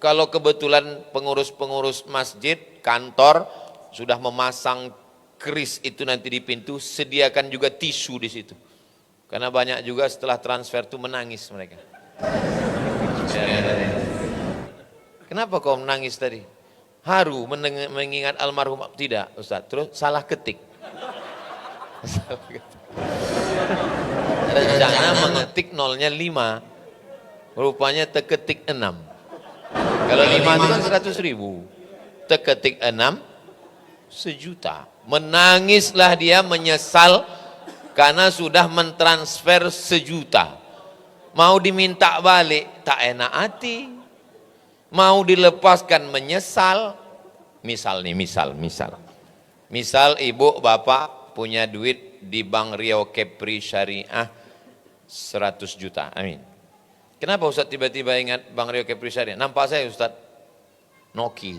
kalau kebetulan pengurus-pengurus masjid, kantor sudah memasang kris itu nanti di pintu, sediakan juga tisu di situ. Karena banyak juga setelah transfer itu menangis mereka. Kenapa kau menangis tadi? Haru mengingat almarhum. Tidak Ustaz, terus salah ketik. Rencana mengetik nolnya 5, rupanya terketik 6. Kalau 5 itu kan 100.000, terketik 6, 1 juta. Menangislah dia, menyesal karena sudah mentransfer 1 juta. Mau diminta balik tak enak hati, mau dilepaskan menyesal. Misal ibu bapak punya duit di Bank Riau Kepri Syariah 100 juta, amin. Kenapa Ustaz tiba-tiba ingat Bank Riau Kepri Syariah? Nampak saya Ustaz Noki,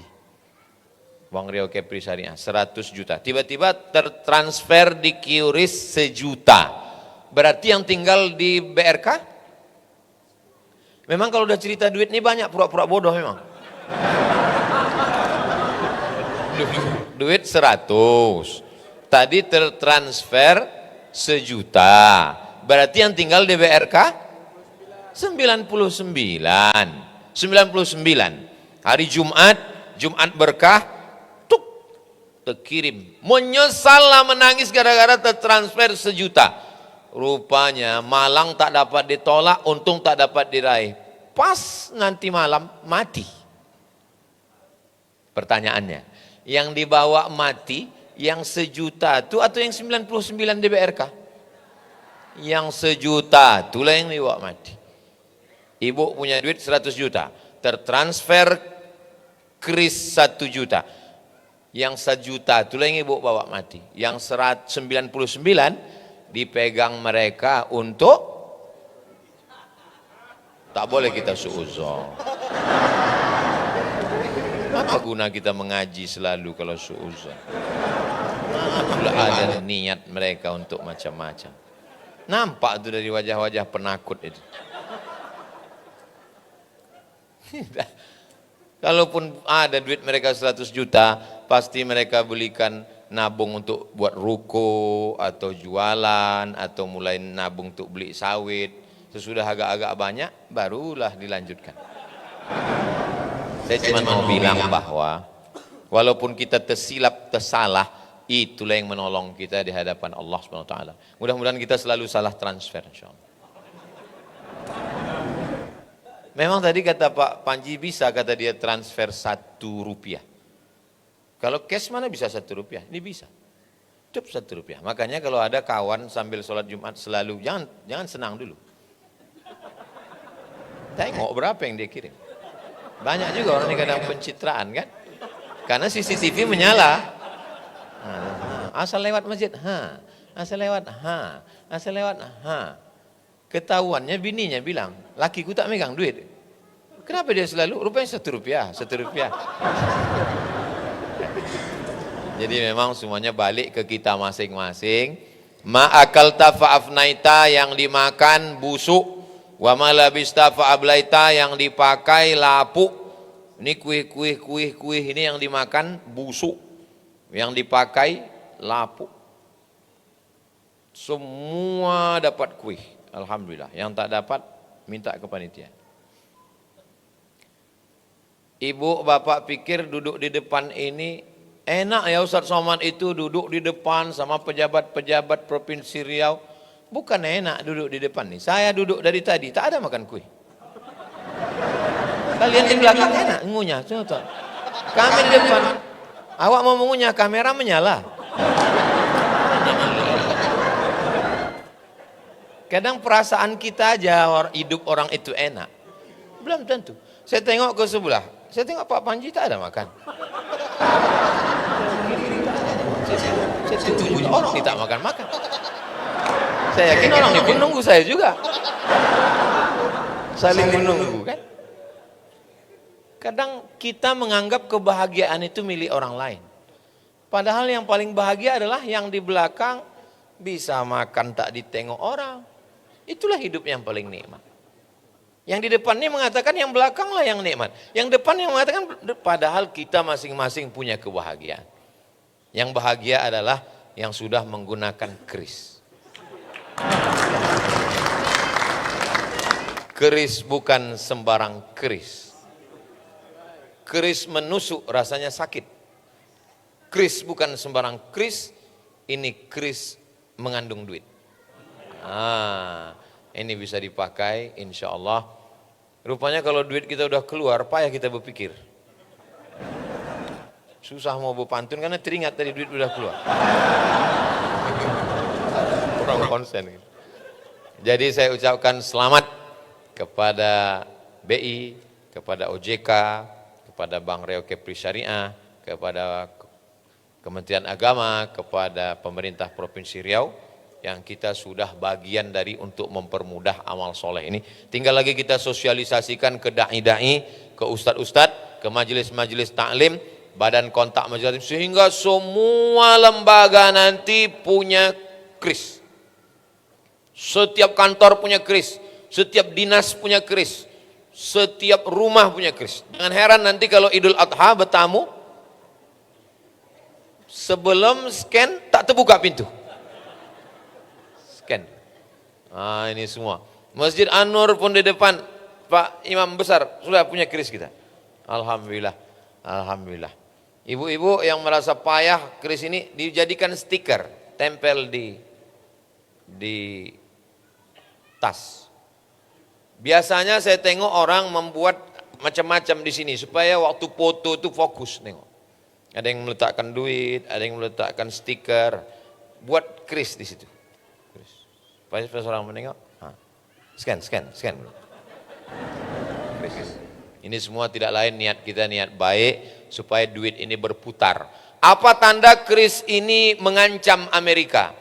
Bank Riau Kepri Syariah 100 juta, tiba-tiba tertransfer di QRIS 1 juta. Berarti yang tinggal di BRK? Memang kalau udah cerita duit ini banyak pura-pura bodoh memang. Duit 100, tadi tertransfer 1 juta. Berarti yang tinggal di BRK 99. Hari Jumat berkah, tuk, terkirim. Menyesallah menangis gara-gara tertransfer 1 juta. Rupanya malang tak dapat ditolak, untung tak dapat diraih. Pas nanti malam mati. Pertanyaannya, yang dibawa mati yang 1 juta itu atau yang 99 DBRK? Yang 1 juta itulah yang dibawa mati. Ibu punya duit 100 juta, tertransfer kris 1 juta. Yang 1 juta itulah yang ibu bawa mati. Yang 99 dipegang mereka untuk, tak boleh kita suudzon. Apa guna kita mengaji selalu kalau suudzon? Sudah ada niat mereka untuk macam-macam. Nampak tuh dari wajah-wajah penakut itu. Kalaupun ada duit mereka 100 juta, pasti mereka belikan nabung untuk buat ruko atau jualan atau mulai nabung untuk beli sawit. Sesudah agak-agak banyak barulah dilanjutkan. Saya cuma mau bilang bahwa walaupun kita tersilap, tersalah, itulah yang menolong kita di hadapan Allah SWT. Mudah-mudahan kita selalu salah transfer, insyaallah. Memang tadi kata Pak Panji bisa, kata dia transfer 1 rupiah. Kalau cash mana bisa 1 rupiah? Ini bisa. Cukup 1 rupiah. Makanya kalau ada kawan sambil sholat Jumat selalu, jangan senang dulu. Tengok berapa yang dia kirim. Banyak juga orang yang kadang pencitraan kan. Karena CCTV menyala. Asal lewat masjid, asal lewat, asal lewat, Ketahuannya bininya bilang, lakiku tak megang duit. Kenapa dia selalu? Rupanya Rp1, Rp1. Jadi memang semuanya balik ke kita masing-masing. Ma'akalta fa'afnaita, yang dimakan busuk. Wa malabista fa'ablaita, yang dipakai lapuk. Ini kuih ini yang dimakan busuk. Yang dipakai lapuk. Semua dapat kuih, alhamdulillah. Yang tak dapat, minta ke panitia. Ibu bapak pikir duduk di depan ini enak ya Ustaz Somad itu duduk di depan sama pejabat-pejabat Provinsi Riau. Bukan enak duduk di depan nih. Saya duduk dari tadi, tak ada makan kuih. Kalian di belakang enak ngunyah. Kami di depan. Awak mau mengunyah, kamera menyala. Kadang perasaan kita aja hidup orang itu enak. Belum tentu. Saya tengok ke sebelah. Saya tengok Pak Panji tak ada makan. Saya setuju orang ini tak makan-makan. Saya yakin orang ini pun nunggu saya juga. Saling menunggu kan. Kadang kita menganggap kebahagiaan itu milik orang lain. Padahal yang paling bahagia adalah yang di belakang bisa makan tak ditengok orang. Itulah hidup yang paling nikmat. Yang di depan ini mengatakan yang belakanglah yang nikmat. Yang depan yang mengatakan padahal kita masing-masing punya kebahagiaan. Yang bahagia adalah yang sudah menggunakan keris. Keris bukan sembarang keris. Keris menusuk rasanya sakit. Keris bukan sembarang keris. Ini keris mengandung duit. Ini bisa dipakai insya Allah. Rupanya kalau duit kita udah keluar, payah kita berpikir. Susah mau berpantun karena teringat tadi duit udah keluar. Kurang konsen. Jadi saya ucapkan selamat kepada BI, kepada OJK, kepada Bank Riau Kepri Syariah, kepada Kementerian Agama, kepada pemerintah Provinsi Riau, yang kita sudah bagian dari untuk mempermudah amal soleh ini. Tinggal lagi kita sosialisasikan ke da'i-da'i, ke ustadz-ustadz, ke majelis-majelis taklim, badan kontak majelis, sehingga semua lembaga nanti punya kris. Setiap kantor punya kris, setiap dinas punya kris, setiap rumah punya kris. Jangan heran nanti kalau Idul Adha bertamu, sebelum scan tak terbuka pintu. Scan. Ini semua. Masjid An-Nur pun di depan Pak Imam Besar sudah punya kris kita. Alhamdulillah. Alhamdulillah. Ibu-ibu yang merasa payah, kris ini dijadikan stiker, tempel di tas. Biasanya saya tengok orang membuat macam-macam di sini supaya waktu foto itu fokus tengok. Ada yang meletakkan duit, ada yang meletakkan stiker, buat kris di situ. Supaya orang menengok, scan. Kris. Ini semua tidak lain niat kita, niat baik supaya duit ini berputar. Apa tanda kris ini mengancam Amerika?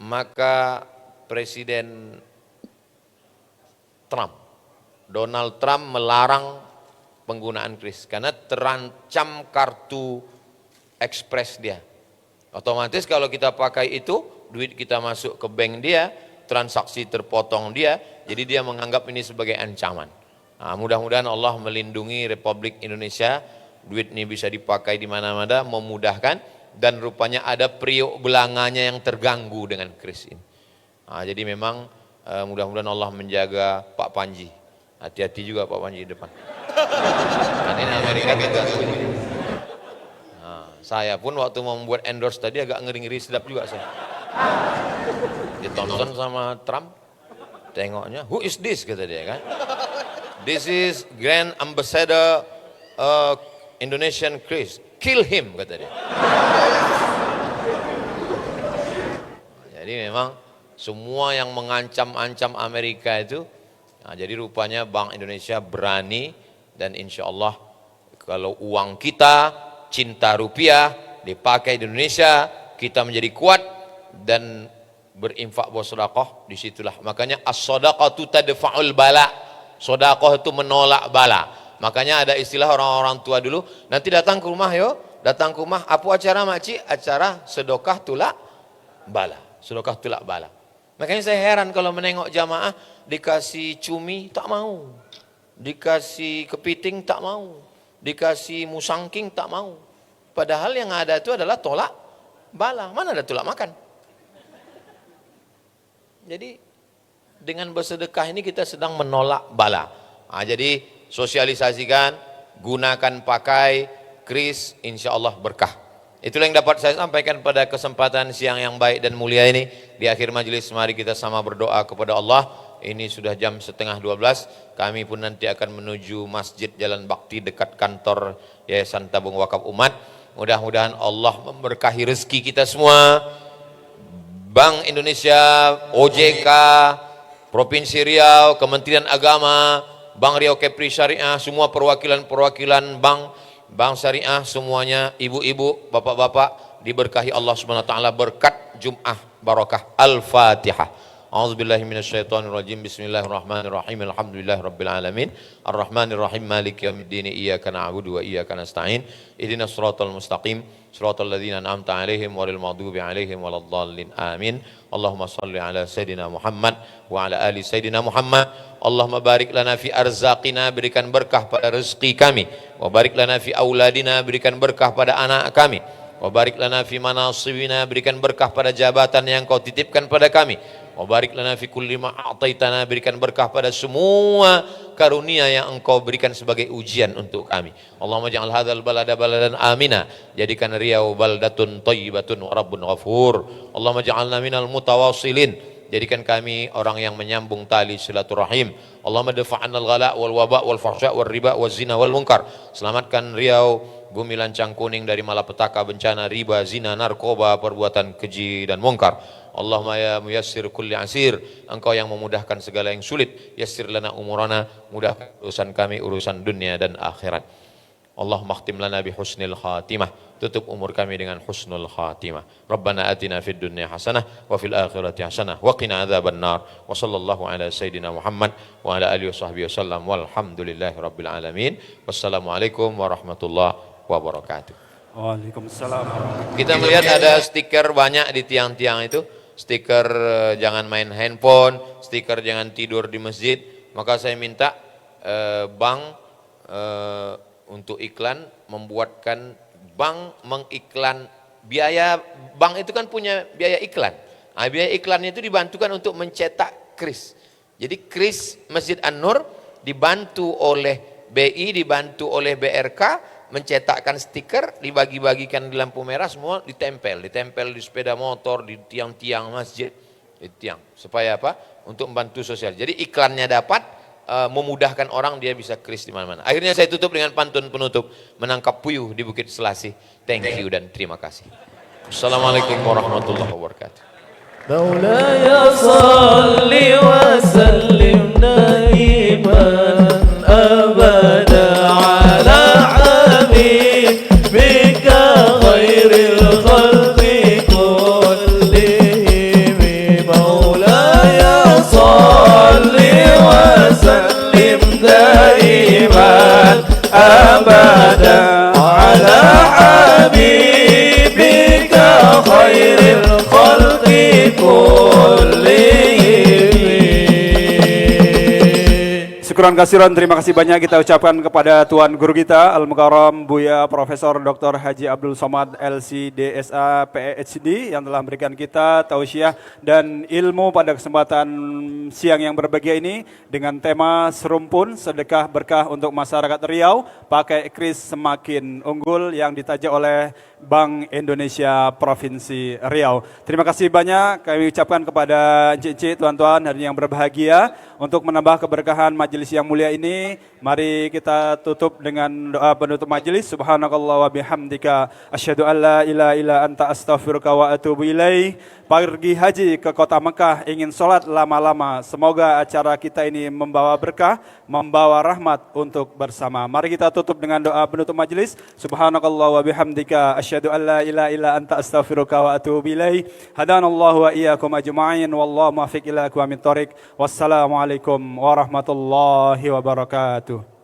Maka Presiden Donald Trump melarang penggunaan kris karena terancam kartu ekspres dia. Otomatis kalau kita pakai itu, duit kita masuk ke bank dia, transaksi terpotong dia, jadi dia menganggap ini sebagai ancaman. Mudah-mudahan Allah melindungi Republik Indonesia, duit ini bisa dipakai di mana-mana, memudahkan, dan rupanya ada periuk belanganya yang terganggu dengan kris ini. Jadi memang mudah-mudahan Allah menjaga Pak Panji. Hati-hati juga Pak Panji di depan. Dan ini Amerika juga. Saya pun waktu mau membuat endorse tadi agak ngeri-ngeri sedap juga saya. Ditonton sama Trump, tengoknya, who is this, kata dia kan. This is Grand Ambassador Indonesian Chris, kill him, kata dia. Jadi memang semua yang mengancam-ancam Amerika itu, jadi rupanya Bank Indonesia berani, dan insya Allah kalau uang kita, cinta rupiah, dipakai di Indonesia, kita menjadi kuat dan berinfak bersedekah. Disitulah makanya as-sadaqatu tadfa'ul bala. Sedekah itu menolak bala. Makanya ada istilah orang-orang tua dulu, nanti datang ke rumah datang ke rumah, apa acara makcik? Acara sedekah tulak bala. Sedekah tulak bala. Makanya saya heran kalau menengok jamaah dikasih cumi tak mau, dikasih kepiting tak mau, dikasih musangking tak mau. Padahal yang ada itu adalah tolak bala. Mana ada tolak makan? Jadi dengan bersedekah ini kita sedang menolak bala. Jadi sosialisasikan, gunakan pakai kris, insya Allah berkah. Itulah yang dapat saya sampaikan pada kesempatan siang yang baik dan mulia ini. Di akhir majelis mari kita sama berdoa kepada Allah. Ini sudah jam 11:30. Kami pun nanti akan menuju Masjid Jalan Bakti dekat kantor Yayasan Tabung Wakaf Umat. Mudah-mudahan Allah memberkahi rezeki kita semua. Bank Indonesia, OJK, Provinsi Riau, Kementerian Agama, Bank Riau Kepri Syariah, semua perwakilan-perwakilan bank syariah, semuanya, ibu-ibu, bapak-bapak, diberkahi Allah Subhanahu wa taala berkat Jum'ah Barakah. Al-Fatihah. A'udzubillahi minasyaitonirrajim. Bismillahirrahmanirrahim. Alhamdulillahirabbil alamin. Arrahmanirrahim. Maliki yaumiddin. Iyyaka na'budu wa iyyaka nasta'in. Ihdinas shiratal mustaqim. Shiratal ladzina an'amta 'alaihim ghairil maghdubi 'alaihim waladdallin. Amin. Allahumma shalli ala sayidina Muhammad wa ala ali sayidina Muhammad. Allahumma barik lana fi arzaqina, berikan berkah pada rezeki kami. Wa barik lana fi auladina, berikan berkah pada anak kami. Wa barik lana fi manasibina, berikan berkah pada jabatan yang kau titipkan pada kami. Wa barik lana fi kulli ma a'taitana, berikan berkah pada semua karunia yang engkau berikan sebagai ujian untuk kami. Allahumma ja'al hadzal balada baladan amina, jadikan Riau baldatun thayyibatun wa rabbun ghafur. Allahumma ja'alna minal mutawassilin, jadikan kami orang yang menyambung tali silaturahim. Allahumma dafa'annal ghala wal waba wal fahsya wal riba waz zina wal munkar. Selamatkan Riau, bumi lancang kuning dari malapetaka, bencana, riba, zina, narkoba, perbuatan keji dan mungkar. Allahumma ya muyassir kulli asir, engkau yang memudahkan segala yang sulit. Yassir lana umurana, mudahkan urusan kami, urusan dunia dan akhirat. Allahumma khtim lana bi husnil khatimah, tutup umur kami dengan husnul khatimah. Rabbana atina fid dunya hasanah wa fil akhirati hasanah wa qina adzaban nar. Wa sallallahu ala sayidina Muhammad wa ala alihi washabbihi wasallam walhamdulillahi rabbil alamin. Wassalamualaikum warahmatullahi wabarakatuh. Waalaikumsalam. Kita melihat ada stiker banyak di tiang-tiang itu. Stiker jangan main handphone, stiker jangan tidur di masjid. Maka saya minta bank untuk iklan membuatkan bank mengiklan, biaya bank itu kan punya biaya iklan. Biaya iklannya itu dibantukan untuk mencetak kris. Jadi kris Masjid An-Nur dibantu oleh BI, dibantu oleh BRK, mencetakkan stiker, dibagi-bagikan di lampu merah, semua ditempel di sepeda motor, di tiang-tiang masjid, di tiang. Supaya apa? Untuk membantu sosial. Jadi iklannya dapat, memudahkan orang, dia bisa kris di mana-mana. Akhirnya saya tutup dengan pantun penutup, menangkap puyuh di Bukit Selasih. Thank you dan terima kasih. Assalamualaikum warahmatullahi wabarakatuh. مولاي صل وسلم دائما أبدا على حبيبك خير الخلق كلهم. مولاي صل وسلم دائما أبدا على حبيبك خير الخلق Syukuran kasiran, terima kasih banyak kita ucapkan kepada Tuan Guru kita Al-Mukarram Buya Profesor Dr. Haji Abdul Somad LC.DSA PhD yang telah memberikan kita tausiah dan ilmu pada kesempatan siang yang berbahagia ini dengan tema serumpun sedekah berkah untuk masyarakat Riau, pakai kris semakin unggul yang ditaja oleh Bank Indonesia Provinsi Riau. Terima kasih banyak kami ucapkan kepada encik-encik, tuan-tuan hadirin yang berbahagia. Untuk menambah keberkahan majelis yang mulia ini, mari kita tutup dengan doa penutup majelis. Subhanakallah wa bihamdika asyhadu an la ilaha illa anta astaghfiruka wa atubu ilaih. Pergi haji ke kota Mekah, ingin sholat lama-lama. Semoga acara kita ini membawa berkah, membawa rahmat untuk bersama. Mari kita tutup dengan doa penutup majelis. Subhanakallah wa bihamdika asyhadu an la ilaha illa anta astaghfiruka wa atubu ilaik. Hadanallahu wa iyyakum ajma'in wallahu muwaffiq ila aqwamit thoriq. Wassalamualaikum warahmatullahi wabarakatuh.